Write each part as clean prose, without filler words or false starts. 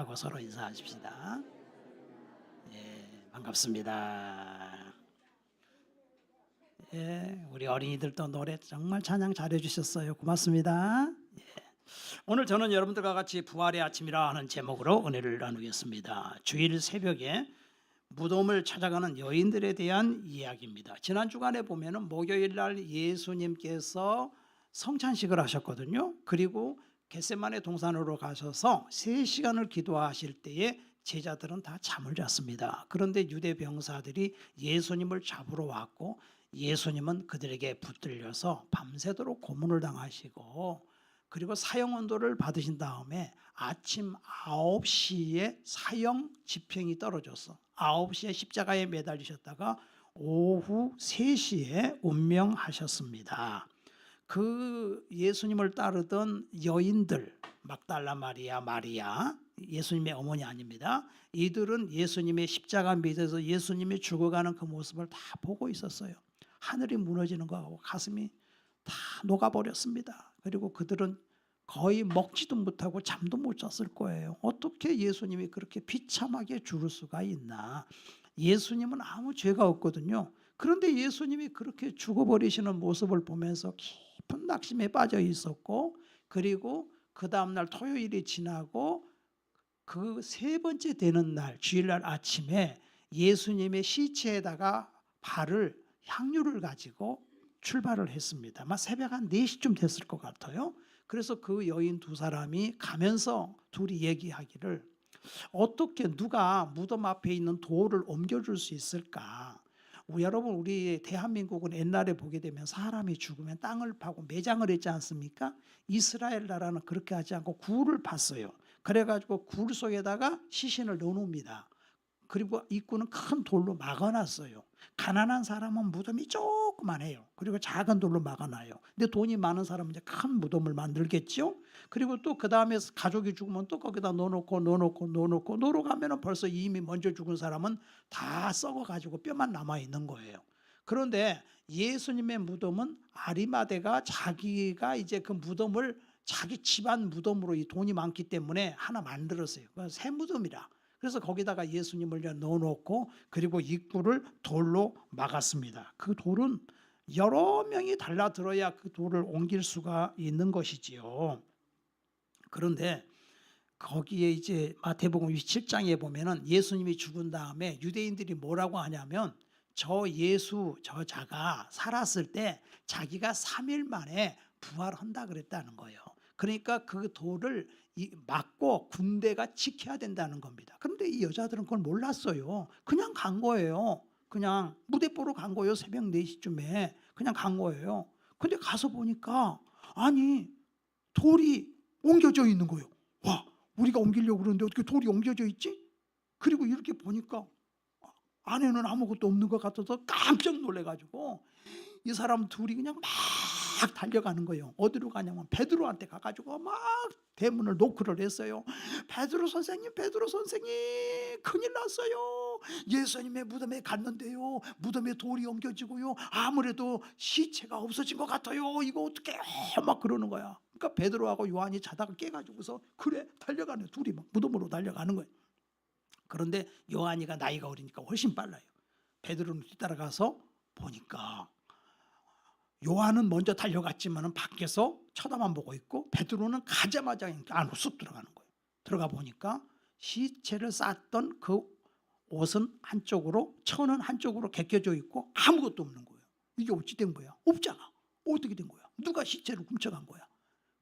하고 서로 인사하십시다. 예, 반갑습니다. 예, 우리 어린이들도 노래 정말 찬양 잘해 주셨어요. 고맙습니다. 예, 오늘 저는 여러분들과 같이 부활의 아침이라 하는 제목으로 은혜를 나누겠습니다. 주일 새벽에 무덤을 찾아가는 여인들에 대한 이야기입니다. 지난 주간에 보면은 목요일 날 예수님께서 성찬식을 하셨거든요. 그리고 겟세마네 동산으로 가셔서 3시간을 기도하실 때에 제자들은 다 잠을 잤습니다. 그런데 유대 병사들이 예수님을 잡으러 왔고 예수님은 그들에게 붙들려서 밤새도록 고문을 당하시고 그리고 사형 언도를 받으신 다음에 아침 9시에 사형 집행이 떨어져서 9시에 십자가에 매달리셨다가 오후 3시에 운명하셨습니다. 그 예수님을 따르던 여인들, 막달라 마리아, 마리아, 예수님의 어머니 아닙니다. 이들은 예수님의 십자가 밑에서 예수님이 죽어가는 그 모습을 다 보고 있었어요. 하늘이 무너지는 거하고 가슴이 다 녹아버렸습니다. 그리고 그들은 거의 먹지도 못하고 잠도 못 잤을 거예요. 어떻게 예수님이 그렇게 비참하게 죽을 수가 있나. 예수님은 아무 죄가 없거든요. 그런데 예수님이 그렇게 죽어버리시는 모습을 보면서 깊은 낙심에 빠져 있었고, 그리고 그 다음날 토요일이 지나고 그 3번째 되는 날 주일날 아침에 예수님의 시체에다가 발을 향유를 가지고 출발을 했습니다. 아마 새벽 한 4시쯤 됐을 것 같아요. 그래서 그 여인 2사람이 가면서 둘이 얘기하기를 어떻게 누가 무덤 앞에 있는 돌을 옮겨줄 수 있을까? 여러분, 우리 대한민국은 옛날에 보게 되면 사람이 죽으면 땅을 파고 매장을 했지 않습니까? 이스라엘 나라는 그렇게 하지 않고 굴을 팠어요. 그래가지고 굴 속에다가 시신을 넣어놓습니다. 그리고 입구는 큰 돌로 막아놨어요. 가난한 사람은 무덤이 조그만해요. 그리고 작은 돌로 막아놔요. 근데 돈이 많은 사람은 이제 큰 무덤을 만들겠죠. 그리고 또 그 다음에 가족이 죽으면 또 거기다 넣어놓고 가면은 벌써 이미 먼저 죽은 사람은 다 썩어가지고 뼈만 남아 있는 거예요. 그런데 예수님의 무덤은 아리마대가 자기가 이제 그 무덤을 자기 집안 무덤으로 이 돈이 많기 때문에 하나 만들었어요. 새 무덤이라. 그래서 거기다가 예수님을 넣어놓고 그리고 입구를 돌로 막았습니다. 그 돌은 여러 명이 달라들어야 그 돌을 옮길 수가 있는 것이지요. 그런데 거기에 이제 마태복음 27장에 보면은 예수님이 죽은 다음에 유대인들이 뭐라고 하냐면 저 자가 살았을 때 자기가 3일 만에 부활한다 그랬다는 거예요. 그러니까 그 돌을 막고 군대가 지켜야 된다는 겁니다. 그런데 이 여자들은 그걸 몰랐어요. 그냥 간 거예요. 그냥 무대 보러 간 거예요. 새벽 4시쯤에 그냥 간 거예요. 근데 가서 보니까 아니 돌이 옮겨져 있는 거예요. 와, 우리가 옮기려고 그러는데 어떻게 돌이 옮겨져 있지? 그리고 이렇게 보니까 안에는 아무것도 없는 것 같아서 깜짝 놀래가지고 이 사람 둘이 그냥 막 달려가는 거예요. 어디로 가냐면 베드로한테 가가지고 막 대문을 노크를 했어요. 베드로 선생님, 베드로 선생님, 큰일 났어요. 예수님의 무덤에 갔는데요, 무덤에 돌이 옮겨지고요, 아무래도 시체가 없어진 것 같아요. 이거 어떻게 막 그러는 거야. 그러니까 베드로하고 요한이 자다가 깨가지고서 그래 달려가는, 둘이 막 무덤으로 달려가는 거예요. 그런데 요한이가 나이가 어리니까 훨씬 빨라요. 베드로는 뒤따라가서 보니까 요한은 먼저 달려갔지만 밖에서 쳐다만 보고 있고 베드로는 가자마자 안으로 쑥 들어가는 거예요. 들어가 보니까 시체를 쌌던 그 옷은 한쪽으로, 천은 한쪽으로 개겨져 있고 아무것도 없는 거예요. 이게 어찌 된 거야? 없잖아. 어떻게 된 거야? 누가 시체를 훔쳐간 거야?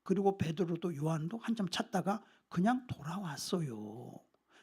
그리고 베드로도 요한도 한참 찾다가 그냥 돌아왔어요.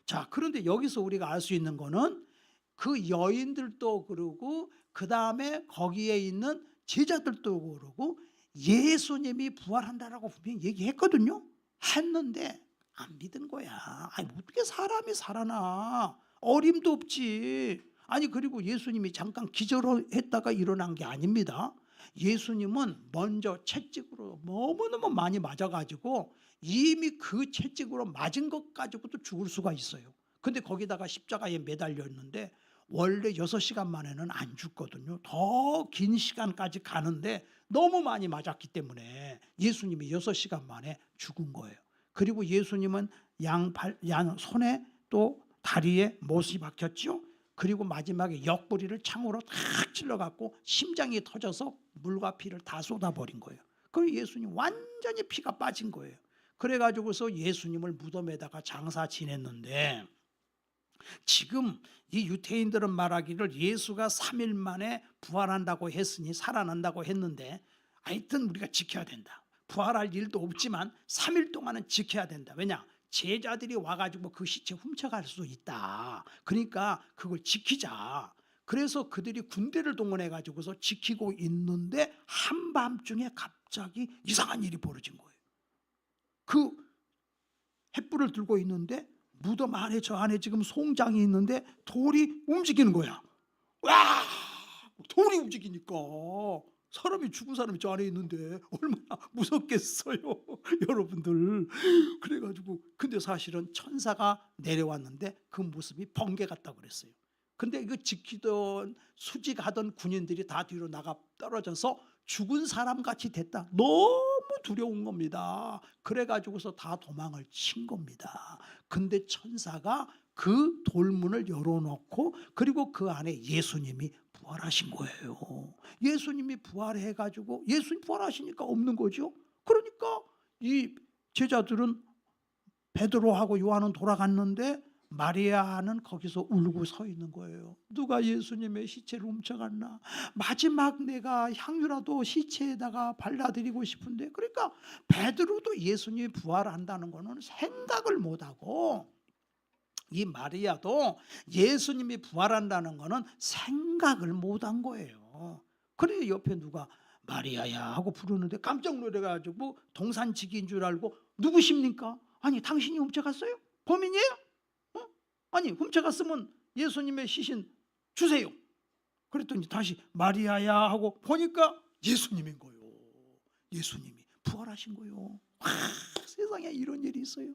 자, 그런데 여기서 우리가 알 수 있는 거는 그 여인들도 그러고 그 다음에 거기에 있는 제자들도 그러고 예수님이 부활한다라고 분명히 얘기했거든요. 했는데 안 믿은 거야. 아니 어떻게 사람이 살아나? 어림도 없지. 아니 그리고 예수님이 잠깐 기절했다가 일어난 게 아닙니다. 예수님은 먼저 채찍으로 너무너무 많이 맞아가지고 이미 그 채찍으로 맞은 것 가지고도 죽을 수가 있어요. 근데 거기다가 십자가에 매달렸는데 원래 6시간 만에는 안 죽거든요. 더 긴 시간까지 가는데 너무 많이 맞았기 때문에 예수님이 6시간 만에 죽은 거예요. 그리고 예수님은 양 손에 또 다리에 못이 박혔죠. 그리고 마지막에 옆구리를 창으로 탁 찔러갖고 심장이 터져서 물과 피를 다 쏟아버린 거예요. 그럼 예수님 완전히 피가 빠진 거예요. 그래가지고서 예수님을 무덤에다가 장사 지냈는데, 지금 이 유태인들은 말하기를 예수가 3일 만에 부활한다고 했으니, 살아난다고 했는데, 하여튼 우리가 지켜야 된다. 부활할 일도 없지만 3일 동안은 지켜야 된다. 왜냐? 제자들이 와가지고 그 시체 훔쳐갈 수도 있다. 그러니까 그걸 지키자. 그래서 그들이 군대를 동원해 가지고서 지키고 있는데 한밤중에 갑자기 이상한 일이 벌어진 거예요. 그 횃불을 들고 있는데 무덤 안에, 저 안에 지금 송장이 있는데 돌이 움직이는 거야. 와! 돌이 움직이니까 사람이, 죽은 사람이 저 안에 있는데 얼마나 무섭겠어요. 여러분들. 그래가지고, 근데 사실은 천사가 내려왔는데 그 모습이 번개 같다고 그랬어요. 근데 이거 지키던, 수직하던 군인들이 다 뒤로 나가 떨어져서 죽은 사람 같이 됐다. 너무 두려운 겁니다. 그래가지고서 다 도망을 친 겁니다. 근데 천사가 그 돌문을 열어놓고, 그리고 그 안에 예수님이 부활하신 거예요. 예수님이 부활해가지고, 예수님 부활하시니까 없는 거죠. 그러니까 이 제자들은, 베드로하고 요한은 돌아갔는데 마리아는 거기서 울고 서 있는 거예요. 누가 예수님의 시체를 훔쳐갔나? 마지막 내가 향유라도 시체에다가 발라드리고 싶은데. 그러니까 베드로도 예수님이 부활한다는 거는 생각을 못하고, 이 마리아도 예수님이 부활한다는 거는 생각을 못한 거예요. 그래 옆에 누가 마리아야 하고 부르는데 깜짝 놀래가지고 동산지기인 줄 알고, 누구십니까? 아니 당신이 훔쳐갔어요? 범인이에요? 아니 훔쳐갔으면 예수님의 시신 주세요. 그랬더니 다시 마리아야 하고 보니까 예수님인 거예요. 예수님이 부활하신 거예요. 와, 세상에 이런 일이 있어요.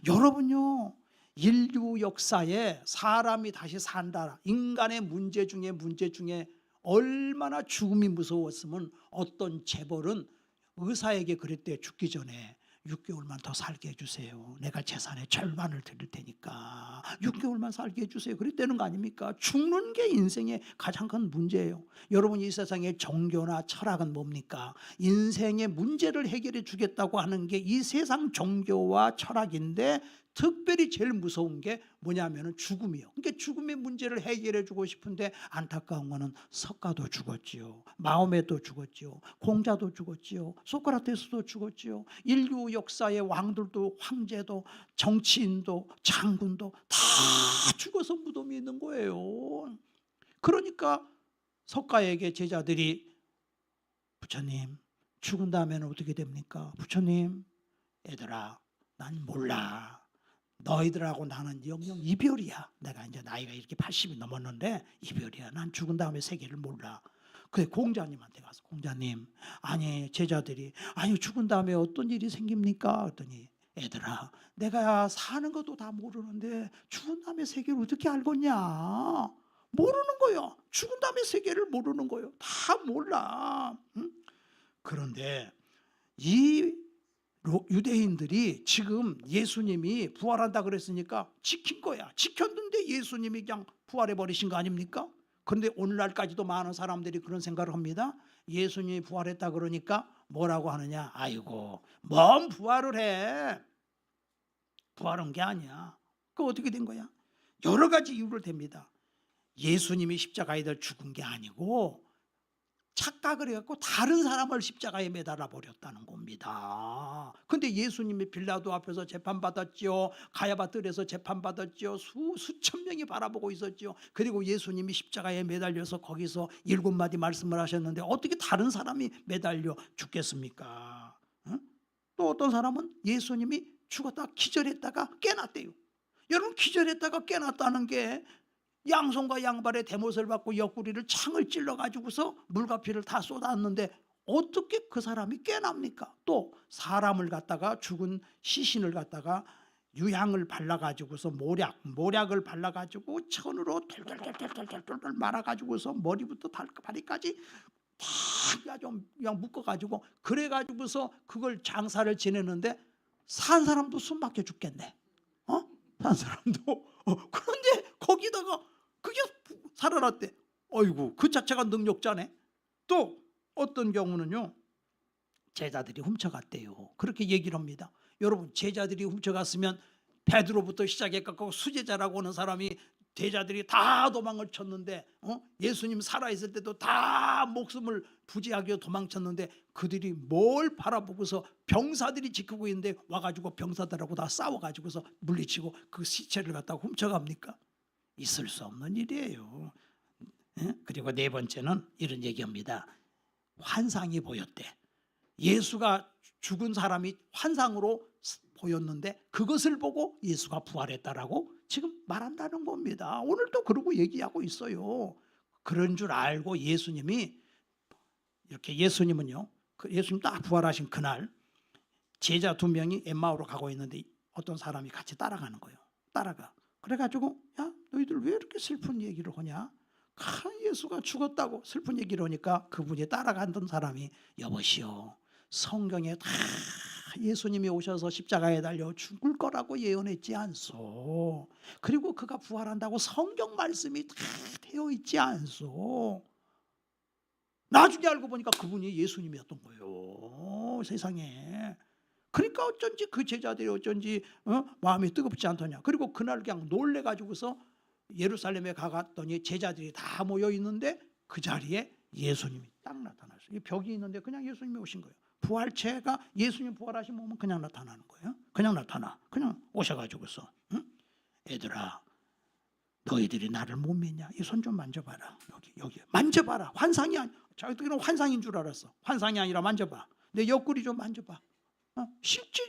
여러분요, 인류 역사에 사람이 다시 산다, 인간의 문제 중에 얼마나 죽음이 무서웠으면 어떤 재벌은 의사에게 그랬대요. 죽기 전에 6개월만 더 살게 해주세요. 내가 재산의 절반을 드릴 테니까 6개월만 살게 해주세요. 그랬다는 거 아닙니까? 죽는 게 인생의 가장 큰 문제예요. 여러분, 이 세상의 종교나 철학은 뭡니까? 인생의 문제를 해결해 주겠다고 하는 게 이 세상 종교와 철학인데, 특별히 제일 무서운 게 뭐냐면 죽음이요. 그러니까 죽음의 문제를 해결해 주고 싶은데 안타까운 거는 석가도 죽었지요. 마호메도 죽었지요. 공자도 죽었지요. 소크라테스도 죽었지요. 인류 역사의 왕들도, 황제도, 정치인도, 장군도 다 죽어서 무덤이 있는 거예요. 그러니까 석가에게 제자들이, 부처님 죽은 다음에는 어떻게 됩니까? 부처님, 얘들아 난 몰라. 너희들하고 나는 영영 이별이야. 내가 이제 나이가 이렇게 80이 넘었는데 이별이야. 난 죽은 다음에 세계를 몰라. 그래 공자님한테 가서, 공자님, 아니 제자들이, 아니 죽은 다음에 어떤 일이 생깁니까? 그랬더니, 얘들아 내가 사는 것도 다 모르는데 죽은 다음에 세계를 어떻게 알겠냐? 모르는 거예요. 죽은 다음에 세계를 모르는 거예요. 다 몰라. 응? 그런데 이 유대인들이 지금 예수님이 부활한다 그랬으니까 지킨 거야. 지켰는데 예수님이 그냥 부활해 버리신 거 아닙니까? 그런데 오늘날까지도 많은 사람들이 그런 생각을 합니다. 예수님이 부활했다 그러니까 뭐라고 하느냐? 아이고 뭔 부활을 해. 부활한 게 아니야. 그거 어떻게 된 거야? 여러 가지 이유를 댑니다. 예수님이 십자가에 죽은 게 아니고 착각을 해갖고 다른 사람을 십자가에 매달아 버렸다는 겁니다. 근데 예수님이 빌라도 앞에서 재판받았지요. 가야바 뜰에서 재판받았지요. 수천 명이 바라보고 있었지요. 그리고 예수님이 십자가에 매달려서 거기서 7마디 말씀을 하셨는데 어떻게 다른 사람이 매달려 죽겠습니까? 응? 또 어떤 사람은 예수님이 죽었다 기절했다가 깨났대요. 여러분, 기절했다가 깨났다는 게 양손과 양발에 대못을 받고 옆구리를 창을 찔러가지고서 물과 피를 다 쏟았는데 어떻게 그 사람이 깨납니까? 또 사람을 갖다가, 죽은 시신을 갖다가 유향을 발라가지고서 모략을 발라가지고 천으로 털털털털털털 말아가지고서 머리부터 발까지 다 그냥 묶어가지고 그래가지고서 그걸 장사를 지내는데 산 사람도 숨 막혀 죽겠네. 산 사람도. 그런데 거기다가 그게 살아났대. 어이구, 그 자체가 능력자네. 또 어떤 경우는요, 제자들이 훔쳐갔대요. 그렇게 얘기를 합니다. 여러분, 제자들이 훔쳐갔으면 베드로부터 시작해갖고 수제자라고 하는 사람이 제자들이 다 도망을 쳤는데, 예수님 살아있을 때도 다 목숨을 부지하게 도망쳤는데, 그들이 뭘 바라보고서 병사들이 지키고 있는데 와가지고 병사들하고 다 싸워가지고서 물리치고 그 시체를 갖다가 훔쳐갑니까? 있을 수 없는 일이에요. 그리고 네 번째는 이런 얘기합니다. 환상이 보였대. 예수가 죽은 사람이 환상으로 보였는데 그것을 보고 예수가 부활했다라고 지금 말한다는 겁니다. 오늘도 그러고 얘기하고 있어요. 그런 줄 알고 예수님이 이렇게, 예수님은요, 예수님 딱 부활하신 그날 제자 2명이 엠마오로 가고 있는데 어떤 사람이 같이 따라가는 거예요. 따라가. 그래가지고, 야, 너희들 왜 이렇게 슬픈 얘기를 하냐? 예수가 죽었다고 슬픈 얘기를 하니까 그분이 따라가던 사람이, 여보시오, 성경에 다 예수님이 오셔서 십자가에 달려 죽을 거라고 예언했지 않소. 그리고 그가 부활한다고 성경 말씀이 다 되어 있지 않소. 나중에 알고 보니까 그분이 예수님이었던 거예요, 세상에. 그러니까 어쩐지 그 제자들이 어쩐지 마음이 뜨겁지 않더냐. 그리고 그날 그냥 놀래가지고서 예루살렘에 가갔더니 제자들이 다 모여 있는데 그 자리에 예수님이 딱 나타났어요. 벽이 있는데 그냥 예수님이 오신 거예요. 부활체가 예수님 부활하신 몸은 그냥 나타나는 거예요. 그냥 나타나. 그냥 오셔가지고서, 얘들아, 너희들이 나를 못 믿냐? 이 손 좀 만져봐라. 여기 만져봐라. 환상이 아니, 자기들은 환상인 줄 알았어. 환상이 아니라 만져봐. 내 옆구리 좀 만져봐. 실제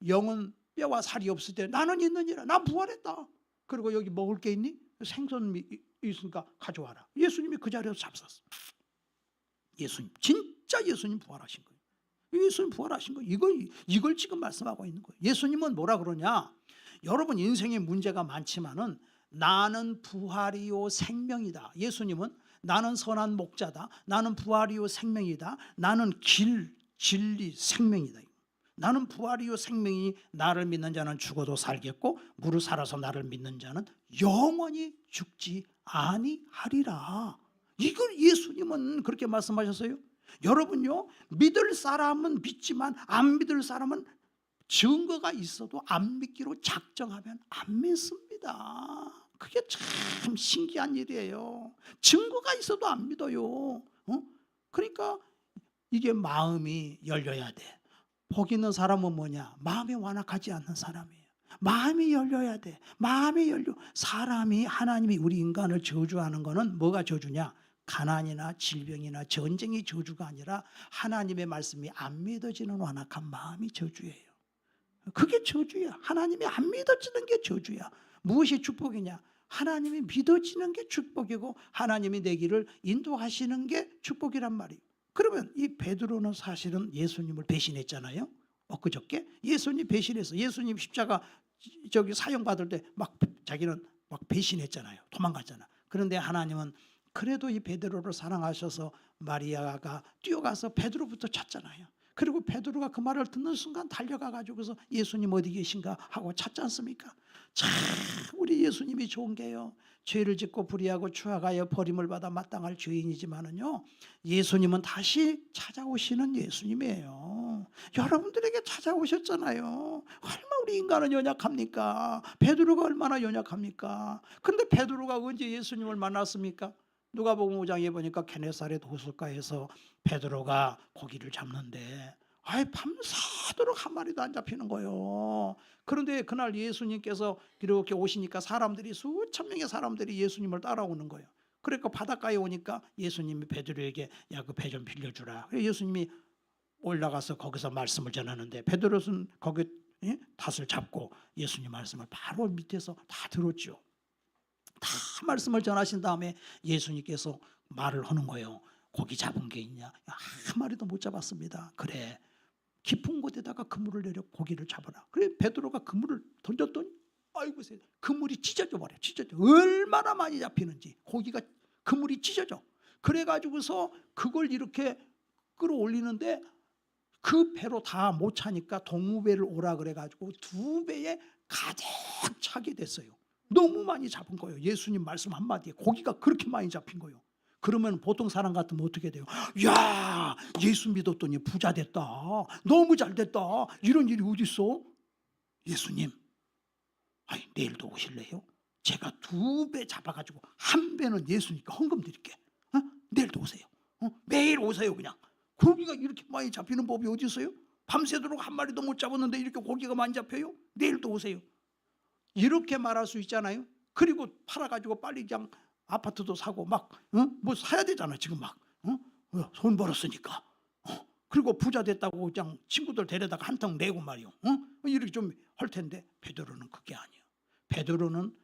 영은 뼈와 살이 없을 때 나는 있느니라. 난 부활했다. 그리고 여기 먹을 게 있니? 생선이 있으니까 가져와라. 예수님이 그 자리에서 잡섰어. 예수님, 진짜 예수님 부활하신 거예요. 예수님 부활하신 거예요. 이걸 지금 말씀하고 있는 거예요. 예수님은 뭐라 그러냐? 여러분, 인생에 문제가 많지만은 나는 부활이요 생명이다. 예수님은 나는 선한 목자다. 나는 부활이요 생명이다. 나는 길, 진리, 생명이다. 나는 부활이요 생명이, 나를 믿는 자는 죽어도 살겠고 무릇 살아서 나를 믿는 자는 영원히 죽지 아니하리라. 이걸 예수님은 그렇게 말씀하셨어요. 여러분요, 믿을 사람은 믿지만 안 믿을 사람은 증거가 있어도 안 믿기로 작정하면 안 믿습니다. 그게 참 신기한 일이에요. 증거가 있어도 안 믿어요. 그러니까 이게 마음이 열려야 돼. 복 있는 사람은 뭐냐? 마음이 완악하지 않는 사람이에요. 마음이 열려야 돼. 마음이 열려. 사람이, 하나님이 우리 인간을 저주하는 거는 뭐가 저주냐? 가난이나 질병이나 전쟁이 저주가 아니라 하나님의 말씀이 안 믿어지는 완악한 마음이 저주예요. 그게 저주야. 하나님이 안 믿어지는 게 저주야. 무엇이 축복이냐? 하나님이 믿어지는 게 축복이고 하나님이 내 길을 인도하시는 게 축복이란 말이에요. 그러면 이 베드로는 사실은 예수님을 배신했잖아요. 엊그저께 예수님 배신해서 예수님 십자가 사형 받을 때 막 자기는 막 배신했잖아요. 도망갔잖아. 그런데 하나님은 그래도 이 베드로를 사랑하셔서 마리아가 뛰어가서 베드로부터 찾잖아요. 그리고 베드로가 그 말을 듣는 순간 달려가 가지고서 예수님 어디 계신가 하고 찾지 않습니까? 참 우리 예수님이 좋은 게요, 죄를 짓고 불의하고 추악하여 버림을 받아 마땅할 죄인이지만은요, 예수님은 다시 찾아오시는 예수님이에요. 여러분들에게 찾아오셨잖아요. 얼마나 우리 인간은 연약합니까? 베드로가 얼마나 연약합니까? 근데 베드로가 언제 예수님을 만났습니까? 누가복음 5장에 보니까 게네사렛 호숫가에서 베드로가 고기를 잡는데 밤새도록 한 마리도 안 잡히는 거예요. 그런데 그날 예수님께서 이렇게 오시니까 사람들이, 수천 명의 사람들이 예수님을 따라오는 거예요. 그러니까 바닷가에 오니까 예수님이 베드로에게, 야, 그 배 좀 빌려주라. 예수님이 올라가서 거기서 말씀을 전하는데 베드로는 거기 닷을 잡고 예수님 말씀을 바로 밑에서 다 들었죠. 다 말씀을 전하신 다음에 예수님께서 말을 하는 거예요. 고기 잡은 게 있냐? 한 마리도 못 잡았습니다. 그래, 깊은 곳에다가 그물을 내려 고기를 잡아라. 그래, 베드로가 그물을 던졌더니 아이고, 그물이 찢어져 버려. 찢어져. 얼마나 많이 잡히는지 고기가, 그물이 찢어져. 그래가지고서 그걸 이렇게 끌어올리는데 그 배로 다 못 차니까 동무배를 오라 그래가지고 2배에 가득 차게 됐어요. 너무 많이 잡은 거예요. 예수님 말씀 한마디에 고기가 그렇게 많이 잡힌 거예요. 그러면 보통 사람 같으면 어떻게 돼요? 야, 예수 믿었더니 부자 됐다, 너무 잘 됐다, 이런 일이 어디 있어? 예수님, 아니 내일도 오실래요? 제가 2배 잡아가지고 1배는 예수님께 헌금 드릴게. 내일도 오세요. 매일 오세요. 그냥 고기가 이렇게 많이 잡히는 법이 어디 있어요? 밤새도록 한 마리도 못 잡았는데 이렇게 고기가 많이 잡혀요? 내일도 오세요. 이렇게 말할 수 있잖아요. 그리고 팔아가지고 빨리 그냥 아파트도 사고 막 뭐 사야 되잖아. 지금 막 돈 벌었으니까. 그리고 부자 됐다고 그냥 친구들 데려다가 한턱 내고 말이요. 이렇게 좀 할 텐데 베드로는 그게 아니에요. 베드로는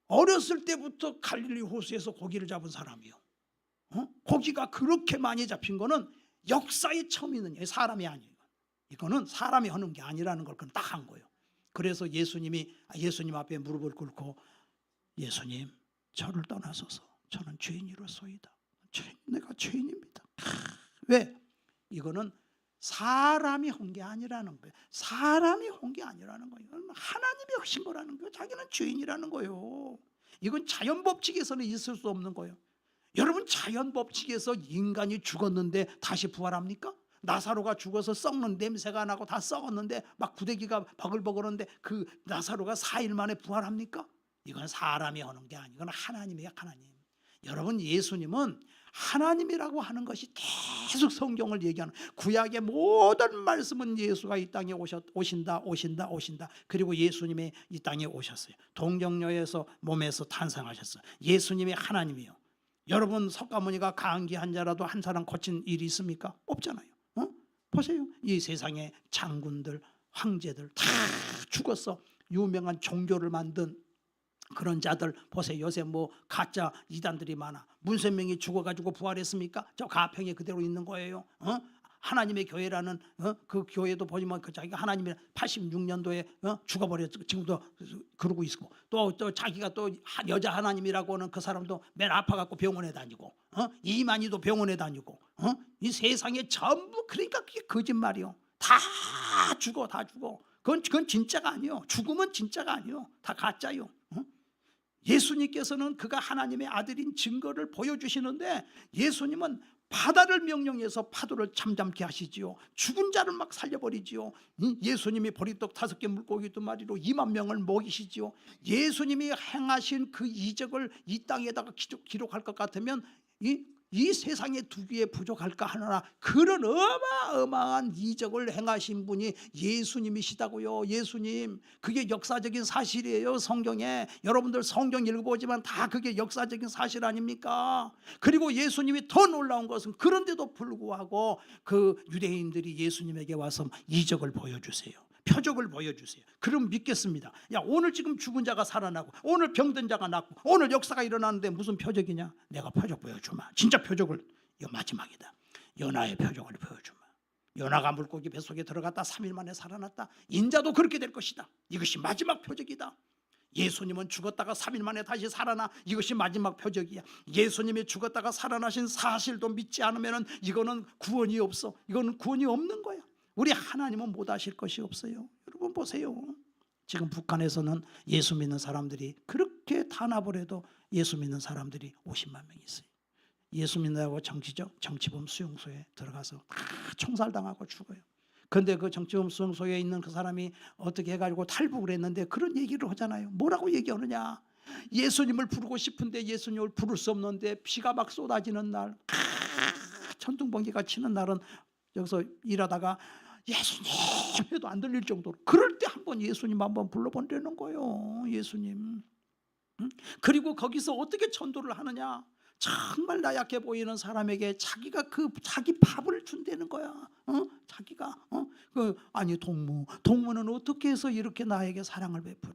어렸을 때부터 갈릴리 호수에서 고기를 잡은 사람이요. 고기가 그렇게 많이 잡힌 거는 역사에 처음 있는 일이에요. 사람이 아니에요. 이거는 사람이 하는 게 아니라는 걸 딱 한 거예요. 그래서 예수님 앞에 무릎을 꿇고 예수님, 저를 떠나소서. 저는 죄인이로소이다. 내가 죄인입니다. 왜? 이거는 사람이 한 게 아니라는 거예요. 사람이 한 게 아니라는 거예요. 하나님이 하신 거라는 거예요. 자기는 죄인이라는 거예요. 이건 자연 법칙에서는 있을 수 없는 거예요. 여러분, 자연 법칙에서 인간이 죽었는데 다시 부활합니까? 나사로가 죽어서 썩는 냄새가 나고 다 썩었는데 막 구데기가 버글버글한데 그 나사로가 4일 만에 부활합니까? 이건 사람이 하는 게 아니고 이건 하나님이에요. 하나님. 여러분, 예수님은 하나님이라고 하는 것이 계속 성경을 얘기하는, 구약의 모든 말씀은 예수가 이 땅에 오신다. 그리고 예수님이 이 땅에 오셨어요. 동정녀에서 몸에서 탄생하셨어요. 예수님이 하나님이요. 여러분, 석가모니가 감기 환자라도 한 사람 고친 일이 있습니까? 없잖아요. 보세요. 이 세상의 장군들, 황제들 다 죽었어. 유명한 종교를 만든 그런 자들 보세요. 요새 뭐 가짜 이단들이 많아. 문선명이 죽어가지고 부활했습니까? 저 가평에 그대로 있는 거예요. 하나님의 교회라는 그 교회도 보지만 그 자기가 하나님이 86년도에 죽어버렸죠. 지금도 그러고 있고, 또 자기가 또 여자 하나님이라고 하는 그 사람도 맨 아파갖고 병원에 다니고, 이만희도 병원에 다니고, 이 세상에 전부, 그러니까 그게 거짓말이요. 다 죽어. 그건 진짜가 아니요. 죽음은 진짜가 아니요. 다 가짜요. 예수님께서는 그가 하나님의 아들인 증거를 보여주시는데, 예수님은 바다를 명령해서 파도를 잠잠케 하시지요. 죽은 자를 막 살려버리지요. 예수님이 보리떡 5개 물고기 2마리로 2만 명을 먹이시지요. 예수님이 행하신 그 이적을 이 땅에다가 기록할 것 같으면 이 세상에 두기에 부족할까 하느라 그런 어마어마한 이적을 행하신 분이 예수님이시다고요. 예수님, 그게 역사적인 사실이에요. 성경에 여러분들 성경 읽어보지만 다 그게 역사적인 사실 아닙니까? 그리고 예수님이 더 놀라운 것은, 그런데도 불구하고 그 유대인들이 예수님에게 와서 이적을 보여주세요, 표적을 보여주세요. 그럼 믿겠습니다. 야, 오늘 지금 죽은 자가 살아나고 오늘 병든 자가 낫고 오늘 역사가 일어나는데 무슨 표적이냐? 내가 표적 보여주마. 진짜 표적을, 이거 마지막이다. 요나의 표적을 보여주마. 요나가 물고기 뱃속에 들어갔다 3일 만에 살아났다. 인자도 그렇게 될 것이다. 이것이 마지막 표적이다. 예수님은 죽었다가 3일 만에 다시 살아나. 이것이 마지막 표적이야. 예수님이 죽었다가 살아나신 사실도 믿지 않으면 이거는 구원이 없어. 이거는 구원이 없는 거야. 우리 하나님은 못 하실 것이 없어요. 여러분 보세요. 지금 북한에서는 예수 믿는 사람들이 그렇게 탄압을 예수 믿는 사람들이 50만 명 있어요. 예수 믿는다고 정치범 수용소에 들어가서 다 총살당하고 죽어요. 그런데 그 정치범 수용소에 있는 그 사람이 어떻게 해가지고 탈북을 했는데 그런 얘기를 하잖아요. 뭐라고 얘기하느냐? 예수님을 부르고 싶은데 예수님을 부를 수 없는데 비가 막 쏟아지는 날, 천둥번개가 치는 날은 여기서 일하다가 예수님 해도 안 들릴 정도로, 그럴 때 한번 예수님 한번 불러본다는 거예요. 예수님. 그리고 거기서 어떻게 전도를 하느냐? 정말 나약해 보이는 사람에게 자기가 자기 밥을 준다는 거야. 자기가 아니 동무는 어떻게 해서 이렇게 나에게 사랑을 베풀어?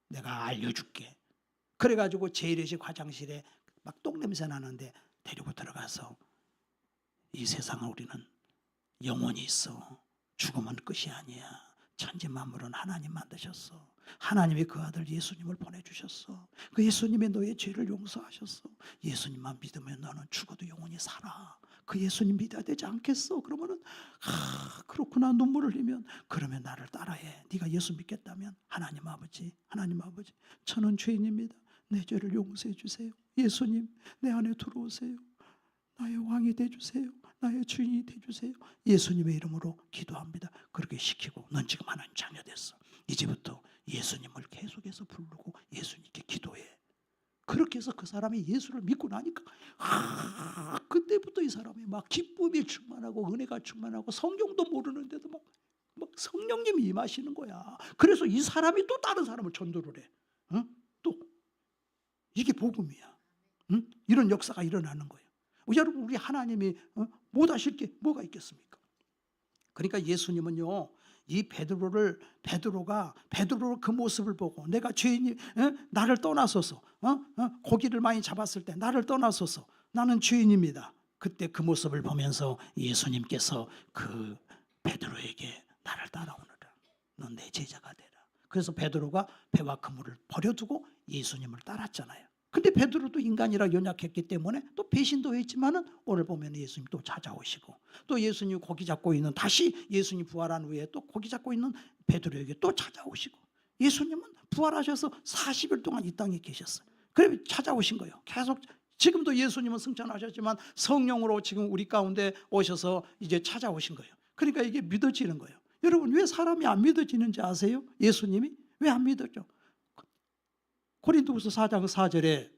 내가 알려줄게. 그래가지고 재래식 화장실에 막 똥냄새 나는데 데리고 들어가서, 이 세상은 우리는 영혼이 있어. 죽으면 끝이 아니야. 천지 만물은 하나님 만드셨어. 하나님이 그 아들 예수님을 보내주셨어. 그 예수님이 너의 죄를 용서하셨어. 예수님만 믿으면 너는 죽어도 영원히 살아. 그 예수님 믿어야 되지 않겠어? 그러면은 그렇구나 눈물을 흘리면 그러면 나를 따라해. 네가 예수 믿겠다면 하나님 아버지 저는 죄인입니다. 내 죄를 용서해 주세요. 예수님 내 안에 들어오세요. 나의 왕이 되주세요. 나의 주인이 되주세요. 예수님의 이름으로 기도합니다. 그렇게 시키고 넌 지금 하나님 자녀 됐어. 이제부터 예수님을 계속해서 부르고 예수님께 기도해. 그렇게 해서 그 사람이 예수를 믿고 나니까 그때부터 이 사람이 막 기쁨이 충만하고 은혜가 충만하고 성경도 모르는데도 막 성령님이 임하시는 거야. 그래서 이 사람이 또 다른 사람을 전도를 해. 또 이게 복음이야. 이런 역사가 일어나는 거예요. 여러분 우리 하나님이 못하실 게 뭐가 있겠습니까? 그러니까 예수님은요 이 베드로가 그 모습을 보고 내가 죄인이 나를 떠나소서 고기를 많이 잡았을 때 나를 떠나소서 나는 죄인입니다. 그때 그 모습을 보면서 예수님께서 그 베드로에게 나를 따라오너라. 넌 내 제자가 되라. 그래서 베드로가 배와 그물을 버려두고 예수님을 따랐잖아요. 근데 베드로도 인간이라 연약했기 때문에 또 배신도 했지만은 오늘 보면 예수님 또 찾아오시고 또 예수님 고기 잡고 있는 다시 예수님 부활한 후에 또 고기 잡고 있는 베드로에게 또 찾아오시고 예수님은 부활하셔서 40일 동안 이 땅에 계셨어요. 그래 찾아오신 거예요. 계속 지금도 예수님은 승천하셨지만 성령으로 지금 우리 가운데 오셔서 이제 찾아오신 거예요. 그러니까 이게 믿어지는 거예요. 여러분 왜 사람이 안 믿어지는지 아세요? 예수님이 왜 안 믿어져? 고린도후서 4장 4절에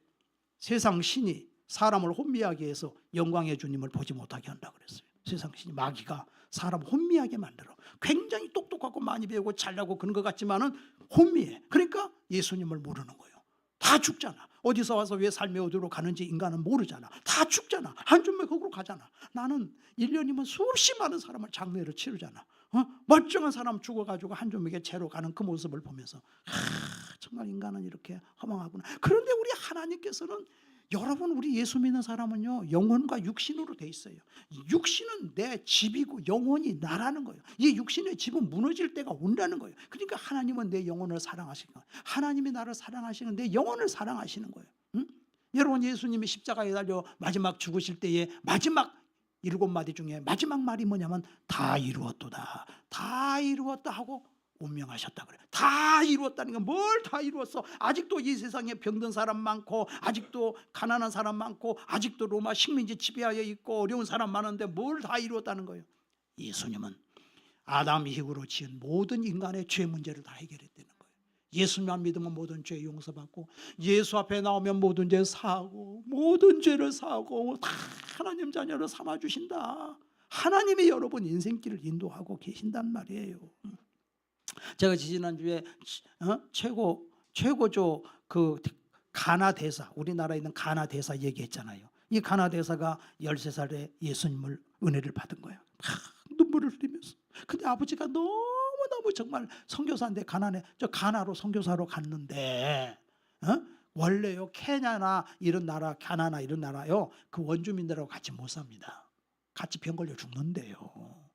세상 신이 사람을 혼미하게 해서 영광의 주님을 보지 못하게 한다고 그랬어요. 세상 신이 마귀가 사람 혼미하게 만들어. 굉장히 똑똑하고 많이 배우고 잘나고 그런 것 같지만은 혼미해. 그러니까 예수님을 모르는 거예요. 다 죽잖아. 어디서 와서 왜 삶의 어디로 가는지 인간은 모르잖아. 다 죽잖아. 한 줌에 거꾸로 가잖아. 나는 1년이면 수없이 많은 사람을 장례를 치르잖아. 멀쩡한 사람 죽어가지고 한 줌에게 채로 가는 그 모습을 보면서 정말 인간은 이렇게 허망하구나. 그런데 우리 하나님께서는 여러분 우리 예수 믿는 사람은요 영혼과 육신으로 돼 있어요. 육신은 내 집이고 영혼이 나라는 거예요. 이 육신의 집은 무너질 때가 온다는 거예요. 그러니까 하나님은 내 영혼을 사랑하시는 거예요. 하나님이 나를 사랑하시는 내 영혼을 사랑하시는 거예요. 여러분 예수님이 십자가에 달려 마지막 죽으실 때에 마지막 7마디 중에 마지막 말이 뭐냐면 다 이루었도다. 다 이루었다 하고 운명하셨다 그래. 다 이루었다는 건 뭘 다 이루었어? 아직도 이 세상에 병든 사람 많고 아직도 가난한 사람 많고 아직도 로마 식민지 지배하에 있고 어려운 사람 많은데 뭘 다 이루었다는 거예요? 예수님은 아담 이후로 지은 모든 인간의 죄 문제를 다 해결했다는 거예요. 예수만 믿으면 모든 죄 용서받고 예수 앞에 나오면 모든 죄 사하고 모든 죄를 사하고 다 하나님 자녀를 삼아주신다. 하나님이 여러분 인생길을 인도하고 계신단 말이에요. 제가 지난주에 최고조 그 가나 대사, 우리나라에 있는 가나 대사 얘기했잖아요. 이 가나 대사가 13살에 예수님을 은혜를 받은 거예요. 눈물을 흘리면서. 근데 아버지가 너무너무 정말 선교사인데 가나로 선교사로 갔는데 원래요 케냐나 이런 나라, 가나나 이런 나라요 그 원주민들하고 같이 못 삽니다. 같이 병 걸려 죽는데요.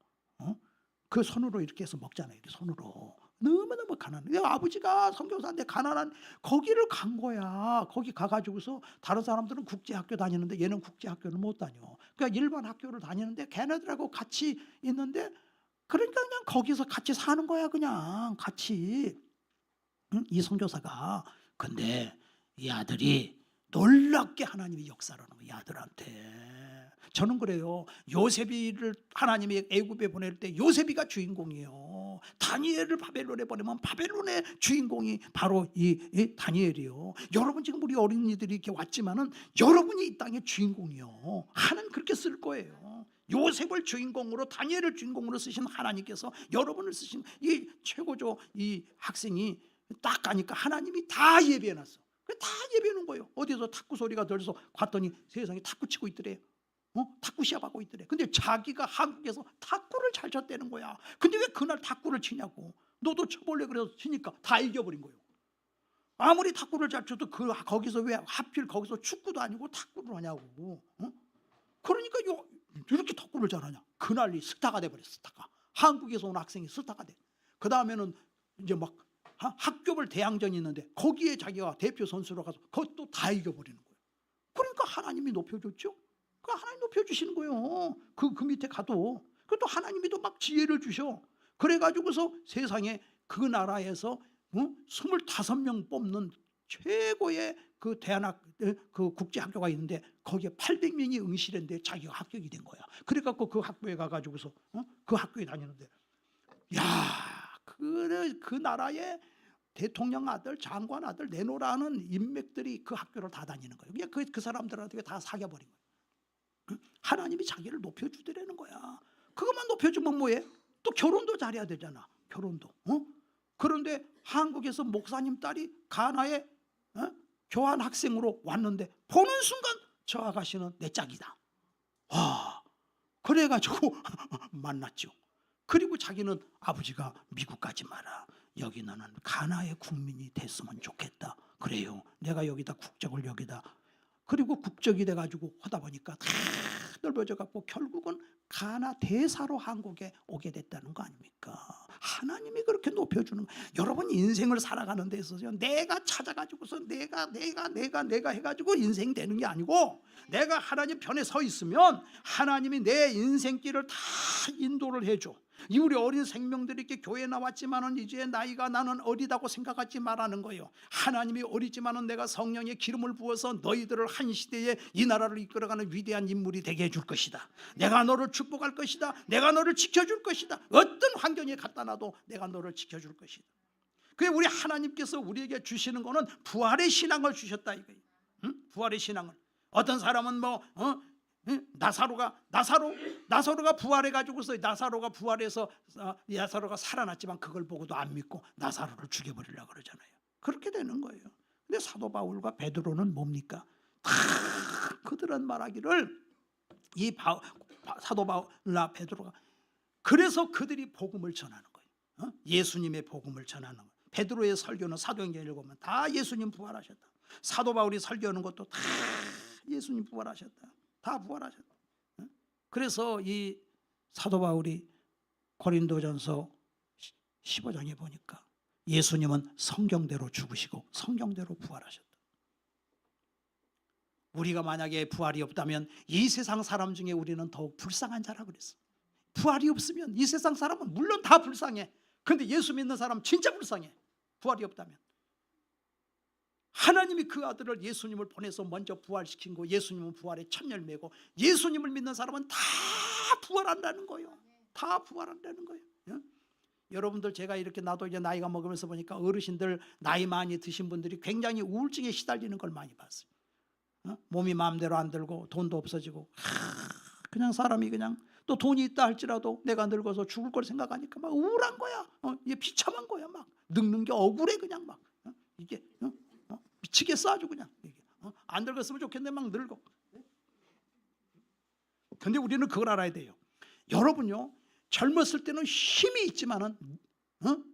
그 손으로 이렇게 해서 먹잖아요. 이렇게 손으로. 너무너무 가난해. 아버지가 선교사인데 가난한 거기를 간 거야. 거기 가가지고서 다른 사람들은 국제학교 다니는데 얘는 국제학교를 못 다녀. 그러니까 일반 학교를 다니는데 걔네들하고 같이 있는데 그러니까 그냥 거기서 같이 사는 거야. 그냥 같이. 이 선교사가. 근데 이 아들이 놀랍게 하나님이 역사를 하는 거야. 이 아들한테. 저는 그래요. 요셉이를 하나님이 애굽에 보낼 때 요셉이가 주인공이에요. 다니엘을 바벨론에 보내면 바벨론의 주인공이 바로 이 다니엘이요. 여러분 지금 우리 어린이들이 이렇게 왔지만은 여러분이 이 땅의 주인공이요. 하나님 그렇게 쓸 거예요. 요셉을 주인공으로 다니엘을 주인공으로 쓰신 하나님께서 여러분을 쓰신 이 최고조 이 학생이 딱 가니까 하나님이 다 예배해놨어. 다 예배해놓은 거예요. 어디서 탁구 소리가 들려서 갔더니 세상에 탁구 치고 있더래요. 탁구 시합하고 있더래. 근데 자기가 한국에서 탁구를 잘 쳤다는 거야. 근데 왜 그날 탁구를 치냐고. 너도 쳐볼래 그래서 치니까 다 이겨버린 거예요. 아무리 탁구를 잘 쳐도 거기서 왜 하필 거기서 축구도 아니고 탁구를 하냐고. 그러니까 이렇게 탁구를 잘하냐. 그날 이 스타가 돼버렸어. 스타가. 한국에서 온 학생이 스타가 돼. 그 다음에는 이제 막 학교별 대항전이 있는데 거기에 자기가 대표 선수로 가서 그것도 다 이겨버리는 거예요. 그러니까 하나님이 높여줬죠. 그 하나님 높여주시는 거예요. 그 밑에 가도. 그또 하나님이 또 막 지혜를 주셔. 그래가지고서 세상에 그 나라에서 25명 뽑는 최고의 그 대안학 그 국제학교가 있는데 거기에 800명이 응시했는데 자기가 합격이 된 거야. 그래갖고 그 학교에 가가지고서 그 학교에 다니는데, 야, 그 나라의 대통령 아들, 장관 아들 내놓으라는 인맥들이 그 학교를 다 다니는 거예요. 그냥 그 사람들한테 다 사겨버린 거예요. 하나님이 자기를 높여주더라는 거야. 그것만 높여주면 뭐해? 또 결혼도 잘해야 되잖아. 결혼도. 그런데 한국에서 목사님 딸이 가나에 교환 학생으로 왔는데 보는 순간 저 아가씨는 내 짝이다. 와, 그래가지고 만났죠. 그리고 자기는 아버지가 미국 가지 마라. 여기 나는 가나의 국민이 됐으면 좋겠다. 그래요. 내가 여기다 국적을 여기다. 그리고 국적이 돼가지고 하다 보니까 다 넓어져 갖고 결국은 가나 대사로 한국에 오게 됐다는 거 아닙니까? 하나님이 그렇게 높여주는 거예요. 여러분 인생을 살아가는 데 있어서 내가 찾아가지고서 내가 해가지고 인생 되는 게 아니고, 내가 하나님 편에 서 있으면 하나님이 내 인생길을 다 인도를 해줘. 우리 어린 생명들이 이렇게 교회에 나왔지만은 이제 나이가 나는 어리다고 생각하지 말라는 거예요. 하나님이 어리지만은 내가 성령의 기름을 부어서 너희들을 한 시대에 이 나라를 이끌어가는 위대한 인물이 되게 해줄 것이다. 내가 너를 축복할 것이다. 내가 너를 지켜줄 것이다. 어떤 환경에 갖다 놔도 내가 너를 지켜줄 것이다. 그게 우리 하나님께서 우리에게 주시는 거는 부활의 신앙을 주셨다 이거예요. 부활의 신앙을. 어떤 사람은 나사로가 부활해가지고서 나사로가 부활해서 나사로가 살아났지만 그걸 보고도 안 믿고 나사로를 죽여버리려고 그러잖아요. 그렇게 되는 거예요. 근데 사도 바울과 베드로는 뭡니까? 다 그들은 말하기를 이 사도 바울과 베드로가, 그래서 그들이 복음을 전하는 거예요. 예수님의 복음을 전하는 거예요. 베드로의 설교는 사도행전 읽으면 다 예수님 부활하셨다. 사도 바울이 설교하는 것도 다 예수님 부활하셨다. 다 부활하셨다. 그래서 이 사도 바울이 고린도전서 15장에 보니까 예수님은 성경대로 죽으시고 성경대로 부활하셨다. 우리가 만약에 부활이 없다면 이 세상 사람 중에 우리는 더욱 불쌍한 자라 그랬어. 부활이 없으면 이 세상 사람은 물론 다 불쌍해. 그런데 예수 믿는 사람 진짜 불쌍해. 부활이 없다면. 하나님이 그 아들을 예수님을 보내서 먼저 부활시킨 거, 예수님은 부활의 첫 열매고 예수님을 믿는 사람은 다 부활한다는 거예요. 다 부활한다는 거예요. 여러분들 제가 이렇게 나도 이제 나이가 먹으면서 보니까 어르신들 나이 많이 드신 분들이 굉장히 우울증에 시달리는 걸 많이 봤어요. 몸이 마음대로 안 들고 돈도 없어지고 그냥 사람이 그냥 또 돈이 있다 할지라도 내가 늙어서 죽을 걸 생각하니까 막 우울한 거야. 이게 비참한 거야. 막 늙는 게 억울해 그냥 막 이게 미치겠어 아주 그냥. 안 늙었으면 좋겠는데 막 늙어. 근데 우리는 그걸 알아야 돼요. 여러분요, 젊었을 때는 힘이 있지만은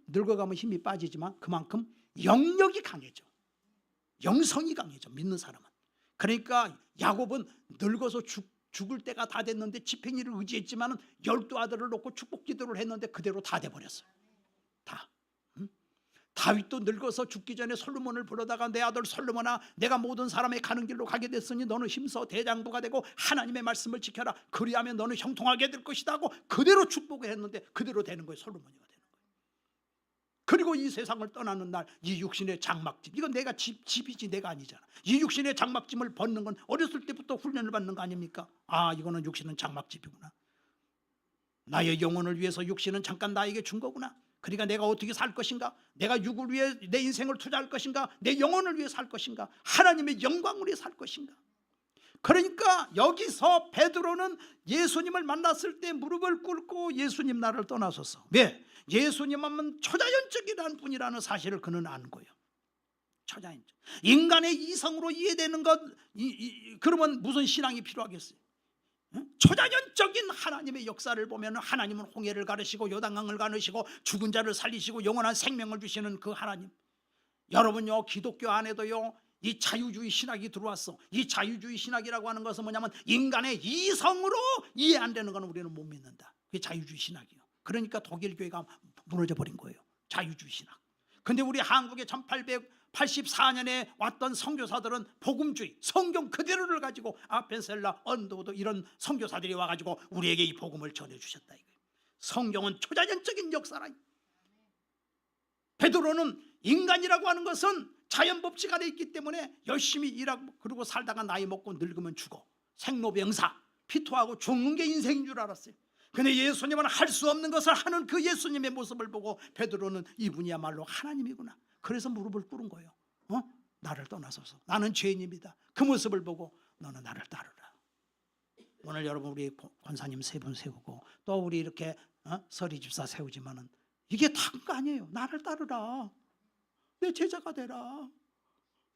늙어가면 힘이 빠지지만 그만큼 영력이 강해져. 영성이 강해져, 믿는 사람은. 그러니까 야곱은 늙어서 죽을 때가 다 됐는데 지팽이를 의지했지만은 12아들을 놓고 축복 기도를 했는데 그대로 다 돼버렸어요. 다. 다윗도 늙어서 죽기 전에 솔로몬을 부르다가 내 아들 솔로몬아, 내가 모든 사람의 가는 길로 가게 됐으니 너는 힘써 대장부가 되고 하나님의 말씀을 지켜라. 그리하면 너는 형통하게 될 것이다 하고 그대로 축복을 했는데 그대로 되는 거예요. 솔로몬이가 되는 거예요. 그리고 이 세상을 떠나는 날 이 육신의 장막짐, 이건 내가 집이지 내가 아니잖아. 이 육신의 장막짐을 벗는 건 어렸을 때부터 훈련을 받는 거 아닙니까? 아, 이거는 육신은 장막짐이구나. 나의 영혼을 위해서 육신은 잠깐 나에게 준 거구나. 그러니까 내가 어떻게 살 것인가? 내가 육을 위해 내 인생을 투자할 것인가? 내 영혼을 위해 살 것인가? 하나님의 영광을 위해 살 것인가? 그러니까 여기서 베드로는 예수님을 만났을 때 무릎을 꿇고 예수님 나를 떠나소서. 왜? 예수님은 초자연적이라는 분이라는 사실을 그는 아는 거예요. 초자연적. 인간의 이성으로 이해되는 것, 그러면 무슨 신앙이 필요하겠어요? 초자연적인 하나님의 역사를 보면 하나님은 홍해를 가르시고 요단강을 가르시고 죽은 자를 살리시고 영원한 생명을 주시는 그 하나님. 여러분요, 기독교 안에도요 이 자유주의 신학이 들어왔어. 이 자유주의 신학이라고 하는 것은 뭐냐면 인간의 이성으로 이해 안 되는 건 우리는 못 믿는다. 그게 자유주의 신학이에요. 그러니까 독일 교회가 무너져 버린 거예요. 자유주의 신학. 근데 우리 한국의 1800 84년에 왔던 선교사들은 복음주의, 성경 그대로를 가지고 아펜셀라, 언도도 이런 선교사들이 와가지고 우리에게 이 복음을 전해주셨다 이거예요. 성경은 초자연적인 역사라. 베드로는 인간이라고 하는 것은 자연법칙 안에 있기 때문에 열심히 일하고 그러고 살다가 나이 먹고 늙으면 죽어. 생로병사, 피토하고 죽는 게 인생인 줄 알았어요. 근데 예수님은 할 수 없는 것을 하는 그 예수님의 모습을 보고 베드로는 이분이야말로 하나님이구나. 그래서 무릎을 꿇은 거예요. 나를 떠나소서. 나는 죄인입니다. 그 모습을 보고 너는 나를 따르라. 오늘 여러분 우리 권사님 세 분 세우고 또 우리 이렇게 서리 집사 세우지만은 이게 다른 거 아니에요. 나를 따르라. 내 제자가 되라.